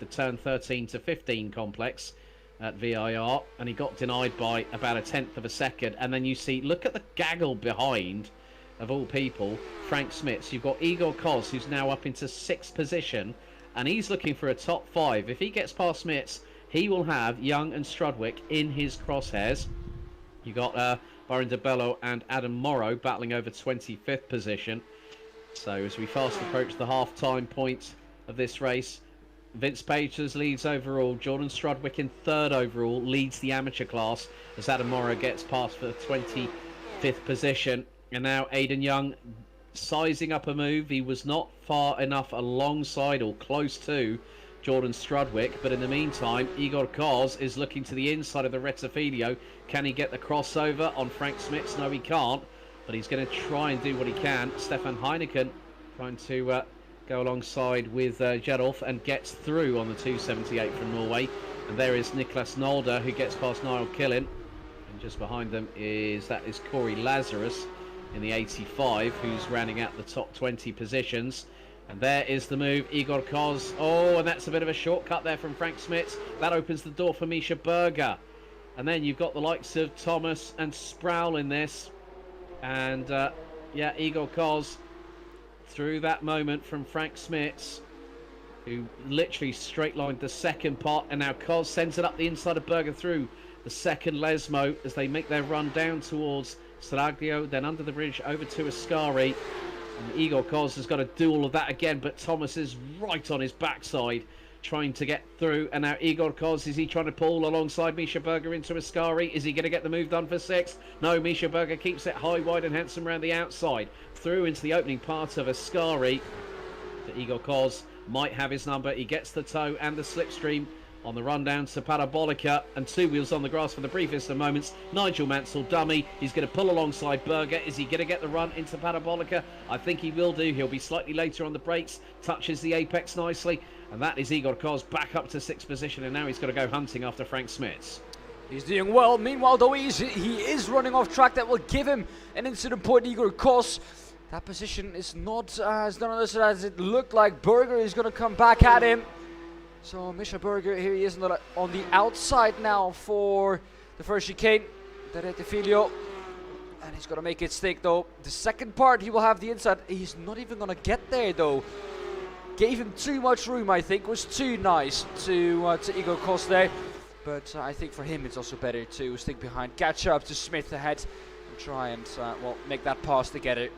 turn 13 to 15 complex at VIR, and he got denied by about 1/10 of a second. And then you see, look at the gaggle behind, of all people, Frank Smits. You've got Igor Kos, who's now up into 6th position, and he's looking for a top 5. If he gets past Smits, he will have Young and Strudwick in his crosshairs. You got Byron DeBello and Adam Morrow battling over 25th position. So as we fast approach the half-time point of this race, Vince Peters leads overall. Jordan Strudwick in 3rd overall leads the amateur class as Adam Morrow gets past for the 25th position. And now Aidan Young sizing up a move. He was not far enough alongside or close to Jordan Strudwick, but in the meantime, Igor Kos is looking to the inside of the Rettifilo. Can he get the crossover on Frank Smits? No, he can't, but he's going to try and do what he can. Stefan Heineken trying to go alongside with Gerolf and gets through on the 278 from Norway. And there is Niklas Nolder, who gets past Niall Killen. And just behind them is Corey Lazarus in the 85, who's rounding out the top 20 positions. And there is the move, Igor Kos. Oh, and that's a bit of a shortcut there from Frank Smits. That opens the door for Misha Berger. And then you've got the likes of Thomas and Sproul in this. And, yeah, Igor Kos through that moment from Frank Smits, who literally straight-lined the second part. And now Kos sends it up the inside of Berger through the second Lesmo as they make their run down towards Saraglio, then under the bridge over to Ascari. And Igor Kos has got to do all of that again, but Thomas is right on his backside trying to get through. And now Igor Kos, is he trying to pull alongside Misha Berger into Ascari? Is he going to get the move done for 6th? No, Misha Berger keeps it high, wide and handsome around the outside. Through into the opening part of Ascari. But Igor Kos might have his number. He gets the toe and the slipstream on the run down to Parabolica, and 2 wheels on the grass for the briefest of moments. Nigel Mansell, dummy. He's going to pull alongside Berger. Is he going to get the run into Parabolica? I think he will do. He'll be slightly later on the brakes. Touches the apex nicely. And that is Igor Kos back up to 6th position, and now he's got to go hunting after Frank Smits.
He's doing well. Meanwhile, though, he is running off track. That will give him an incident point. Igor Kos. That position is not as done as it looked like. Berger is going to come back at him. So Misha Berger, here he is on the outside now for the first chicane, the Rettifilo. And he's going to make it stick though. The second part he will have the inside. He's not even going to get there though. Gave him too much room, I think. Was too nice to Igor Kos there. But I think for him it's also better to stick behind, catch up to Smith ahead and try and well, make that pass together.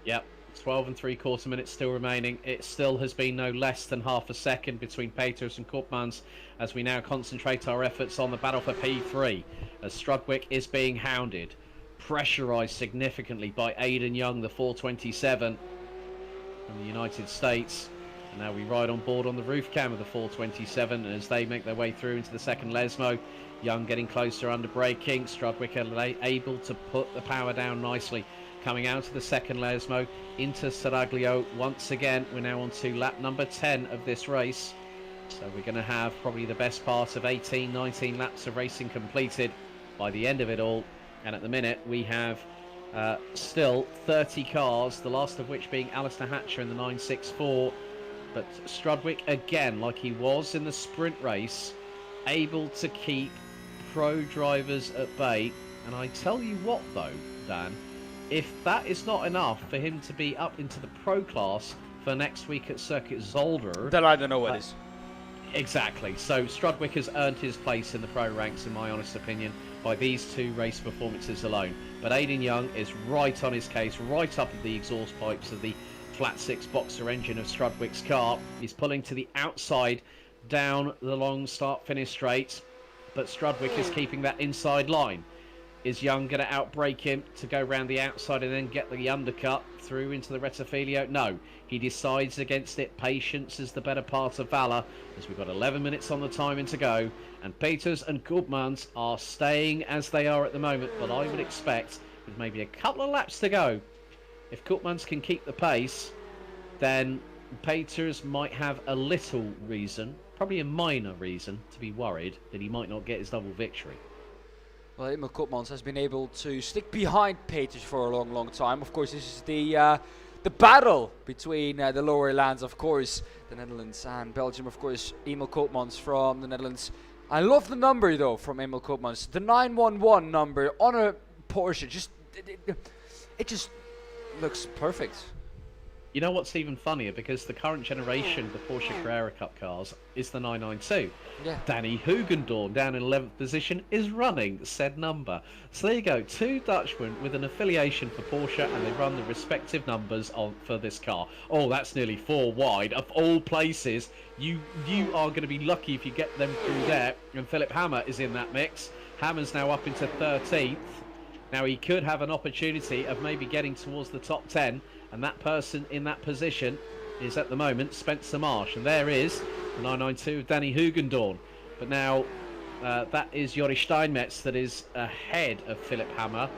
Yep. 12 3/4 minutes still remaining. It still has been no less than half a second between Peters and Koopmans as we now concentrate our efforts on the battle for P3 as Strudwick is being hounded, pressurised significantly by Aidan Young, the 427 from the United States. And now we ride on board on the roof cam of the 427 as they make their way through into the second Lesmo. Young getting closer under braking. Strudwick able to put the power down nicely. Coming out of the second Lesmo into Saraglio once again. We're now on to lap number 10 of this race. So we're going to have probably the best part of 18, 19 laps of racing completed by the end of it all. And at the minute, we have still 30 cars, the last of which being Alistair Hatcher in the 964. But Strudwick, again, like he was in the sprint race, able to keep pro drivers at bay. And I tell you what, though, Dan, if that is not enough for him to be up into the pro class for next week at Circuit Zolder,
Then I don't know what is.
Exactly. So Strudwick has earned his place in the pro ranks, in my honest opinion, by these 2 race performances alone. But Aidan Young is right on his case, right up at the exhaust pipes of the flat 6 boxer engine of Strudwick's car. He's pulling to the outside down the long start-finish straight, but Strudwick is keeping that inside line. Is Young going to outbrake him to go round the outside and then get the undercut through into the Rettifilio? No, he decides against it. Patience is the better part of valour, as we've got 11 minutes on the timing to go. And Peters and Koopmans are staying as they are at the moment, but I would expect, with maybe a couple of laps to go, if Koopmans can keep the pace, then Peters might have a little reason, probably a minor reason, to be worried that he might not get his double victory.
Well, Emil Koopmans has been able to stick behind Peters for a long, long time. Of course, this is the battle between the lower lands, of course, the Netherlands and Belgium. Of course, Emil Koopmans from the Netherlands. I love the number, though, from Emil Koopmans. The 911 number on a Porsche, it just looks perfect.
You know what's even funnier? Because the current generation, the Porsche Carrera Cup cars, is the 992.
Yeah.
Danny Hugendorn, down in 11th position, is running said number. So there you go, 2 Dutchmen with an affiliation for Porsche, and they run the respective numbers for this car. Oh, that's nearly 4 wide. Of all places, you are going to be lucky if you get them through there. And Philip Hammer is in that mix. Hammer's now up into 13th. Now he could have an opportunity of maybe getting towards the top 10. And that person in that position is at the moment Spencer Marsh. And there is the 992 of Danny Hugendorn. But now that is Jori Steinmetz that is ahead of Philip Hammer,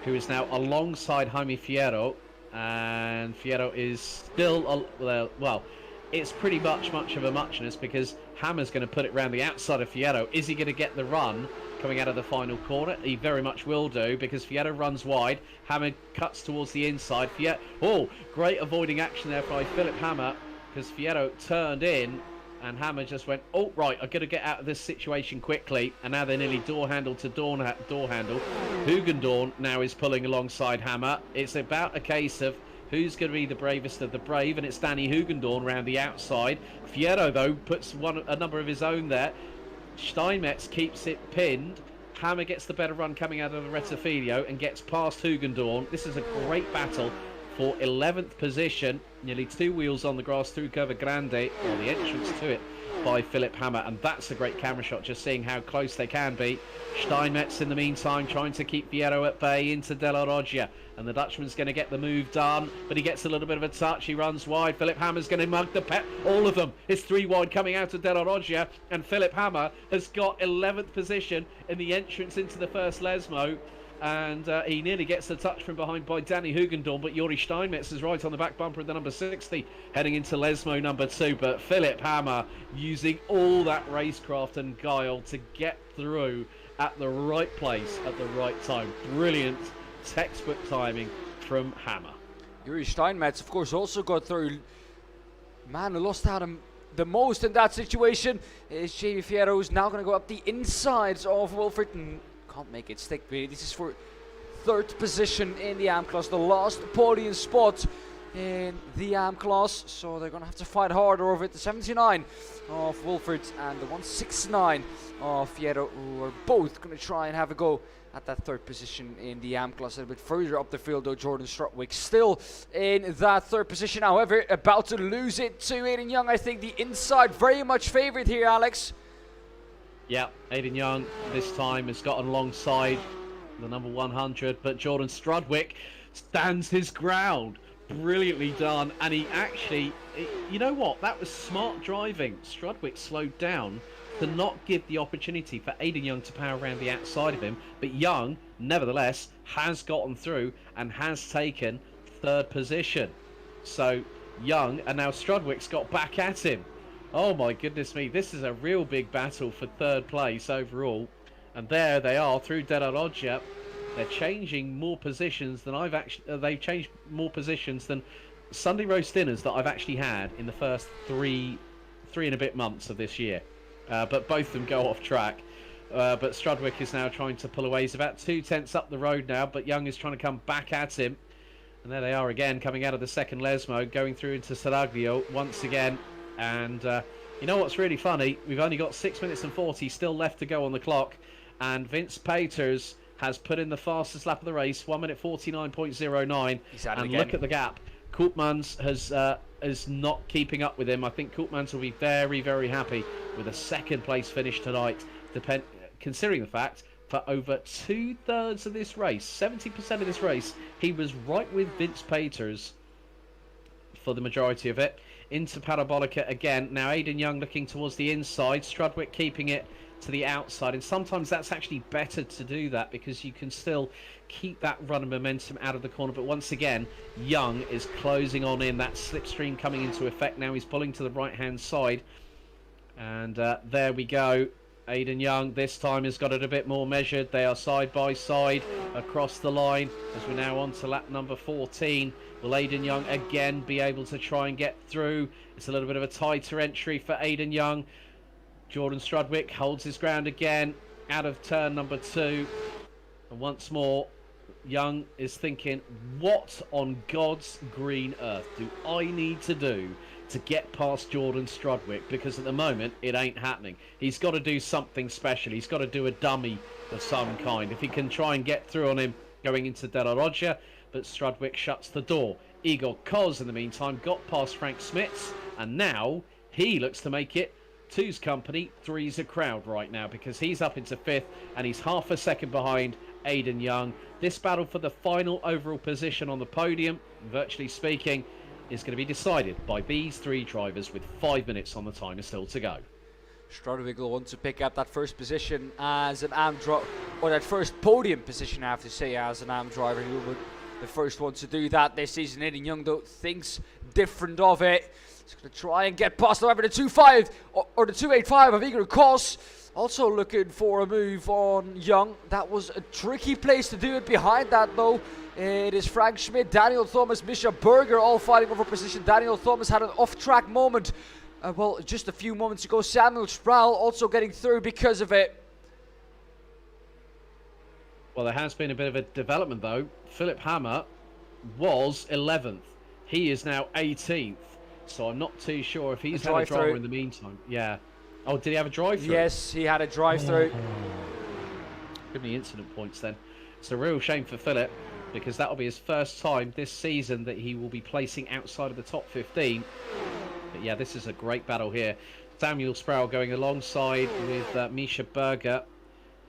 who is now alongside Jaime Fierro. And Fierro is still, well, it's pretty much of a muchness, because Hammer's going to put it round the outside of Fierro. Is he going to get the run coming out of the final corner? He very much will do, because Fierro runs wide. Hammer cuts towards the inside. Oh, great avoiding action there by Philip Hammer, because Fierro turned in and Hammer just went, oh, right, I've got to get out of this situation quickly. And now they're nearly door handle to door handle. Hugendorn now is pulling alongside Hammer. It's about a case of who's going to be the bravest of the brave, and it's Danny Hugendorn round the outside. Fierro, though, puts a number of his own there. Steinmetz keeps it pinned. Hammer gets the better run coming out of the Rettifilio and gets past Hugendorn. This is a great battle for 11th position. Nearly 2 wheels on the grass through Curva Grande, or the entrance to it, by Philip Hammer. And that's a great camera shot, just seeing how close they can be. Steinmetz, in the meantime, trying to keep Fierro at bay into Della Roggia. And the Dutchman's going to get the move done, but he gets a little bit of a touch. He runs wide. Philip Hammer's going to mug the pet. All of them. It's 3 wide coming out of Della Roggia. And Philip Hammer has got 11th position in the entrance into the first Lesmo. And he nearly gets the touch from behind by Danny Hugendorn, but Jori Steinmetz is right on the back bumper of the number 60, heading into Lesmo number 2. But Philip Hammer using all that racecraft and guile to get through at the right place at the right time. Brilliant textbook timing from Hammer.
Jori Steinmetz, of course, also got through. Man who lost out the most in that situation is Jamie Fierro, who's now going to go up the insides of Wilfred and can't make it stick, really. This is for 3rd position in the AM class, the last podium spot in the AM class, so they're going to have to fight harder over it. The 79 of Wilfred and the 169 of Fierro, who are both going to try and have a go at that 3rd position in the AM class. A little bit further up the field, though, Jordan Strudwick still in that 3rd position. However, about to lose it to Aidan Young. I think the inside very much favourite here, Alex.
Yeah, Aidan Young this time has gotten alongside the number 100, but Jordan Strudwick stands his ground. Brilliantly done, and he actually, you know what, that was smart driving. Strudwick slowed down to not give the opportunity for Aidan Young to power around the outside of him, but Young, nevertheless, has gotten through and has taken 3rd position. So Young, and now Strudwick's got back at him. Oh my goodness me, this is a real big battle for third place overall. And there they are through Della Loggia. They're changing more positions than they've changed more positions than Sunday roast dinners that I've actually had in the first three and a bit months of this year. But both of them go off track. But Strudwick is now trying to pull away. He's about 2/10 up the road now, but Young is trying to come back at him. And there they are again, coming out of the second Lesmo, going through into Saraglio once again. And you know what's really funny? We've only got 6 minutes and 40 still left to go on the clock. And Vince Peters has put in the fastest lap of the race, 1 minute 49.09.
He's at it
and
again.
look at the gap. Koopmans is not keeping up with him. I think Koopmans will be very, very happy with a second place finish tonight, considering the fact for over 2/3 of this race, 70% of this race, he was right with Vince Peters for the majority of it. Into Parabolica again. Now Aidan Young looking towards the inside, Strudwick keeping it to the outside, and sometimes that's actually better to do that because you can still keep that run of momentum out of the corner. But once again, Young is closing on in, that slipstream coming into effect now. He's pulling to the right hand side, and there we go. Aidan Young this time has got it a bit more measured. They are side by side across the line as we're now on to lap number 14. Will Aidan Young again be able to try and get through? It's a little bit of a tighter entry for Aidan Young. Jordan Strudwick holds his ground again out of turn number 2. And once more, Young is thinking, what on God's green earth do I need to do to get past Jordan Strudwick? Because at the moment, it ain't happening. He's got to do something special. He's got to do a dummy of some kind. If he can try and get through on him going into Della Loggia, but Strudwick shuts the door. Igor Koz, in the meantime, got past Frank Smits, and now he looks to make it 2's company, 3's a crowd right now, because he's up into 5th and he's half a second behind Aidan Young. This battle for the final overall position on the podium, virtually speaking, is going to be decided by these 3 drivers with 5 minutes on the timer still to go.
Strudwick will want to pick up that first position as an AM driver, or that first podium position, I have to say, as an AM driver. He will be the first one to do that this season. Aidan Young, though, thinks different of it. He's going to try and get past, however, the 2.5 or the 2.85 of Igor Kos. Also looking for a move on Young. That was a tricky place to do it. Behind that, though, it is Frank Schmidt, Daniel Thomas, Misha Berger all fighting over position. Daniel Thomas had an off-track moment, well, just a few moments ago. Samuel Sproul also getting through because of it.
Well, there has been a bit of a development, though. Philip Hammer was 11th. He is now 18th. So I'm not too sure if he's had a driver in the meantime. Yeah. Oh, did he have a drive-through?
Yes, he had a drive-through.
Give me incident points then. It's a real shame for Philip, because that'll be his first time this season that he will be placing outside of the top 15. But yeah, this is a great battle here. Samuel Sproul going alongside with Misha Berger.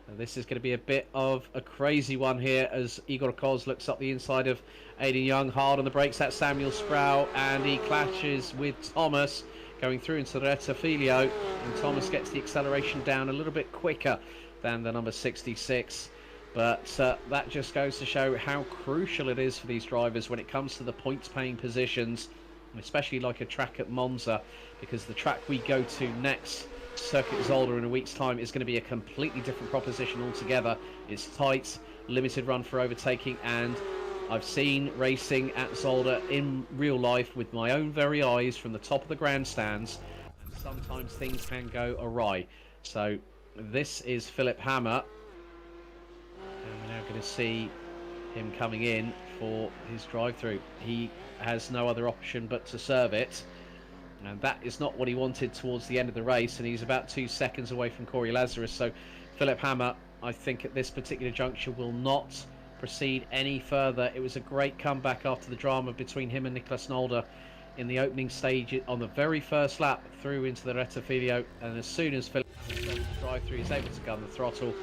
And this is going to be a bit of a crazy one here as Igor Koz looks up the inside of Aidan Young. Hard on the brakes, that's Samuel Sproul, and he clashes with Thomas going through into the Retafilio, and Thomas gets the acceleration down a little bit quicker than the number 66. But that just goes to show how crucial it is for these drivers when it comes to the points paying positions, especially like a track at Monza, because the track we go to next, Circuit Zolder, in a week's time, is going to be a completely different proposition altogether. It's tight, limited run for overtaking, and I've seen racing at Zolder in real life with my own very eyes from the top of the grandstands, and sometimes things can go awry. So this is Philip Hammer, and we're now going to see him coming in for his drive-through. He has no other option but to serve it. And that is not what he wanted towards the end of the race, and he's about 2 seconds away from Corey Lazarus. So Philip Hammer, I think at this particular juncture, will not proceed any further. It was a great comeback after the drama between him and Niklas Nolde in the opening stage on the very first lap through into the Retafilio. And as soon as Philip Hammer drive through, he's able to gun the throttle.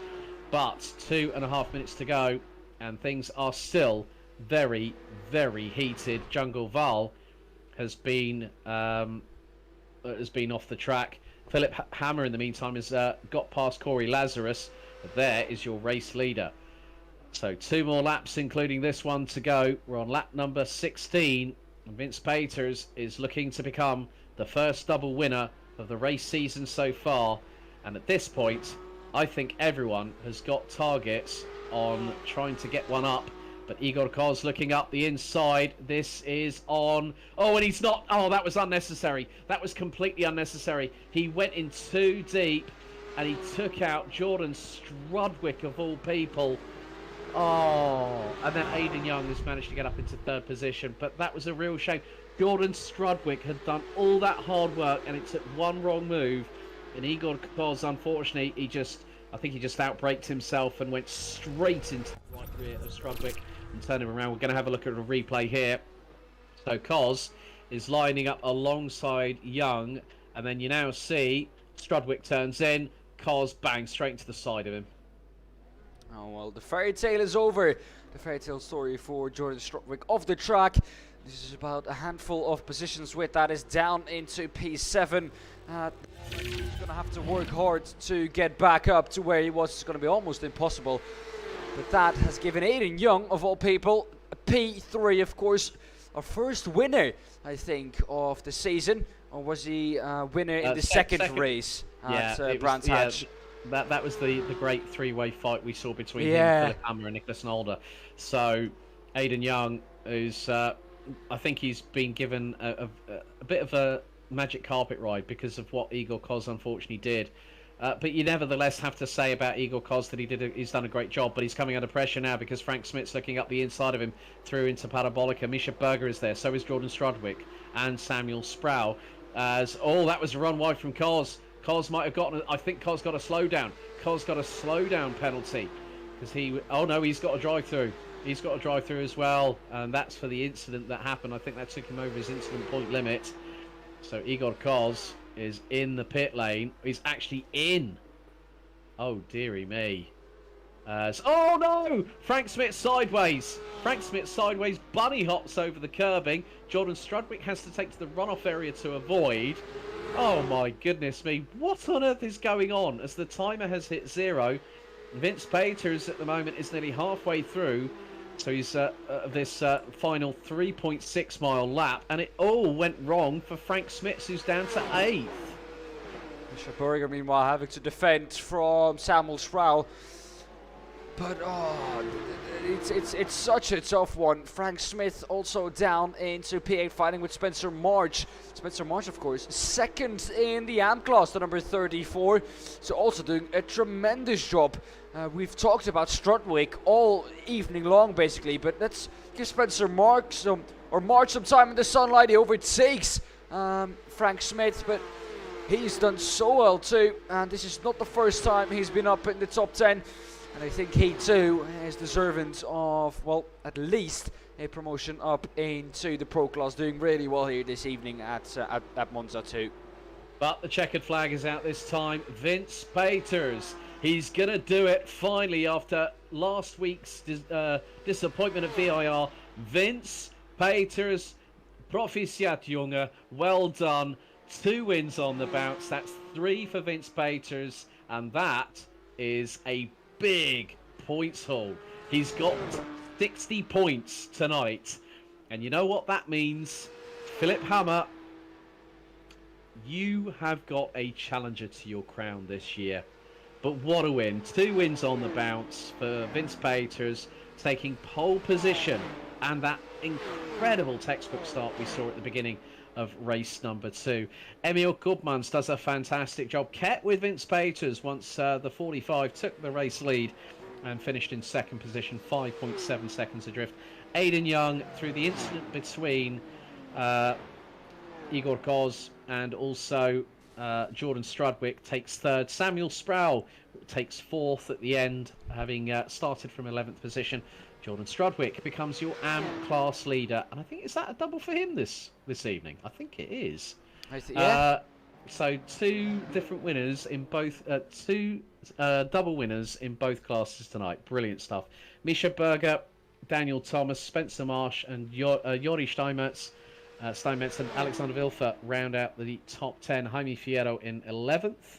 But 2.5 minutes to go, and things are still very, very heated. Jungle Val has been off the track. Philip Hammer, in the meantime, has got past Corey Lazarus. There is your race leader. So 2 more laps, including this one, to go. We're on lap number 16. And Vince Peters is looking to become the first double winner of the race season so far. And at this point, I think everyone has got targets on trying to get one up. But Igor Koz looking up the inside. This is on. Oh, and he's not. Oh, that was unnecessary. That was completely unnecessary. He went in too deep and he took out Jordan Strudwick of all people. Oh, and then Aidan Young has managed to get up into third position. But that was a real shame. Jordan Strudwick had done all that hard work and it took one wrong move. And Igor Koz, unfortunately, I think he just outbraked himself and went straight into the right rear of Strudwick and turned him around. We're going to have a look at a replay here. So Koz is lining up alongside Young, and then you now see Strudwick turns in, Koz bangs straight into the side of him.
Oh well, the fairy tale is over. The fairy tale story for Jordan Strudwick off the track. This is about a handful of positions with that is down into P7. He's going to have to work hard to get back up to where he was. It's going to be almost impossible. But that has given Aidan Young, of all people, a P3, of course. Our first winner, I think, of the season. Or was he winner in the second race at Brands Hatch?
That was the great three-way fight we saw between him, Philip Hammer and Nicholas Nolder. So Aidan Young is, I think he's been given a bit of a magic carpet ride because of what Igor Koz unfortunately did. But you nevertheless have to say about Igor Koz that he's done a great job, but he's coming under pressure now because Frank Smith's looking up the inside of him through into Parabolica. Misha Berger is there, so is Jordan Strudwick and Samuel Sproul. That was a run wide from Koz. Koz might have gotten, I think Koz got a slowdown. Koz got a slowdown penalty because he's got a drive through. He's got a drive through as well, and that's for the incident that happened. I think that took him over his incident point limit. So Igor Koz is in the pit lane. He's actually in. Oh, dearie me. Oh, no! Frank Smith sideways. Frank Smith sideways bunny hops over the curbing. Jordan Strudwick has to take to the runoff area to avoid. Oh, my goodness me. What on earth is going on? As the timer has hit 0, Vince Peters at the moment is nearly halfway through. So he's this final 3.6 mile lap, and it all went wrong for Frank Smith, who's down to 8th.
Misha Berger, meanwhile, having to defend from Samuel Sproul. But it's such a tough one. Frank Smith also down into P8, fighting with Spencer March. Spencer March, of course, second in the AM class, the number 34. So also doing a tremendous job. We've talked about Strudwick all evening long, basically, but let's give Spencer March some time in the sunlight. He overtakes Frank Smith, but he's done so well too, and this is not the first time he's been up in the top 10. And I think he too is deserving of, well, at least a promotion up into the Pro Class. Doing really well here this evening at Monza too.
But the checkered flag is out this time. Vince Peters. He's going to do it finally after last week's disappointment at VIR. Vince Peters, Proficiat Junge, well done. 2 wins on the bounce. That's 3 for Vince Peters, and that is a big points haul. He's got 60 points tonight, and you know what that means? Philip Hammer, you have got a challenger to your crown this year. But what a win. 2 wins on the bounce for Vince Peters, taking pole position, and that incredible textbook start we saw at the beginning of race number 2. Emil Gubmans does a fantastic job, kept with Vince Peters once the 45 took the race lead and finished in second position, 5.7 seconds adrift. Aidan Young, through the incident between Igor Koz and also Jordan Strudwick, takes 3rd. Samuel Sproul takes 4th at the end, having started from 11th position. Jordan Strudwick becomes your AM class leader, and I think, is that a double for him this evening? I think it is.
Yeah.
So 2 different winners in both, 2 double winners in both classes tonight. Brilliant stuff. Misha Berger, Daniel Thomas, Spencer Marsh, and Yori Steinmetz and Alexander Wilfer round out the top 10. Jaime Fierro in 11th.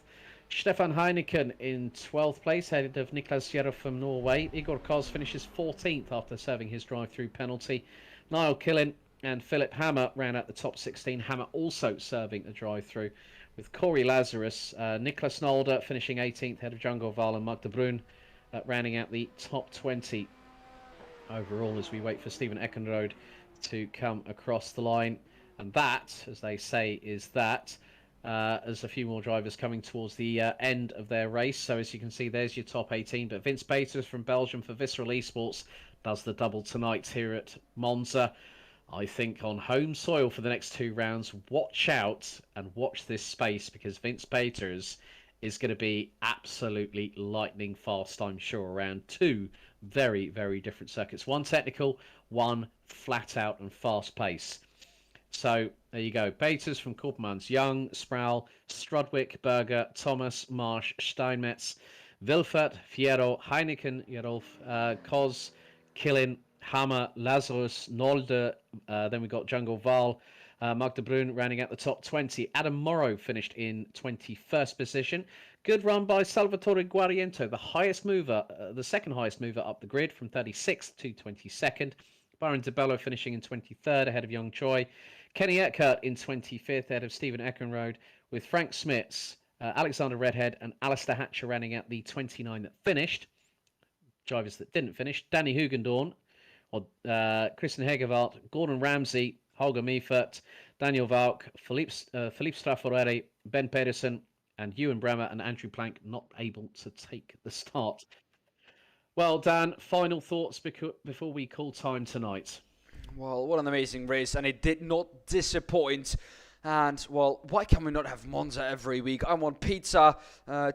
Stefan Heineken in 12th place, ahead of Niklas Sierra from Norway. Igor Koz finishes 14th after serving his drive-through penalty. Niall Killen and Philip Hammer round out the top 16. Hammer also serving a drive-through, with Corey Lazarus, Niklas Nolde finishing 18th, ahead of Django Val and Magda Brun, rounding out the top 20 overall as we wait for Stephen Eckenrode to come across the line. And that, as they say, is that. As a few more drivers coming towards the end of their race. So as you can see, there's your top 18. But Vince Peters from Belgium for Visceral Esports does the double tonight here at Monza. I think on home soil for the next 2 rounds. Watch out and watch this space, because Vince Peters is going to be absolutely lightning fast, I'm sure, around 2 very, very different circuits. One technical, one flat out and fast pace. So there you go. Peters from Koopmans, Young, Sproul, Strudwick, Berger, Thomas, Marsh, Steinmetz, Wilfert, Fierro, Heineken, Jerolf, Koz, Killin, Hammer, Lazarus, Nolde. Then we got Jungle Val, Magda Brun rounding out the top 20. Adam Morrow finished in 21st position. Good run by Salvatore Guariento, the highest mover, the second highest mover up the grid, from 36th to 22nd. Byron DeBello finishing in 23rd ahead of Young Choi. Kenny Eckert in 25th ahead of Stephen Eckenrode, with Frank Smits, Alexander Redhead and Alistair Hatcher rounding out the 29 that finished. Drivers that didn't finish: Danny Hugendorn, Christian Hegevald, Gordon Ramsay, Holger Meifert, Daniel Valk, Philippe Strafforelli, Ben Pedersen, and Ewan Bremer and Andrew Plank not able to take the start. Well, Dan, final thoughts before we call time tonight.
Well, what an amazing race, and it did not disappoint. And, well, why can we not have Monza every week? I want pizza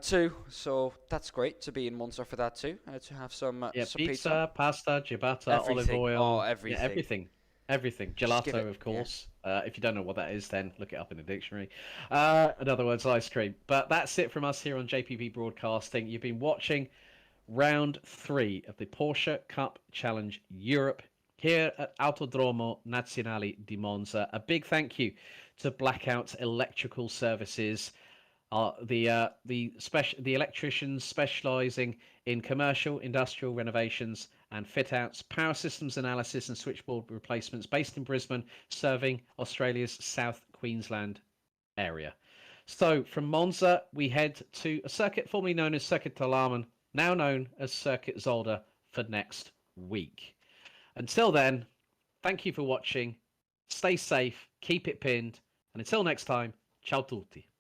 too, so that's great to be in Monza for that too, to have some
pizza, pasta, ciabatta, olive oil.
Everything.
Everything. Gelato, of course. Yeah. If you don't know what that is, then look it up in the dictionary. In other words, ice cream. But that's it from us here on JPP Broadcasting. You've been watching round 3 of the Porsche Cup Challenge Europe here at Autodromo Nazionale di Monza. A big thank you to Blackout Electrical Services, the electricians specialising in commercial, industrial renovations and fit-outs, power systems analysis and switchboard replacements, based in Brisbane, serving Australia's South Queensland area. So from Monza, we head to a circuit formerly known as Circuit Talaman, now known as Circuit Zolder, for next week. Until then, thank you for watching. Stay safe, keep it pinned, and until next time, ciao tutti.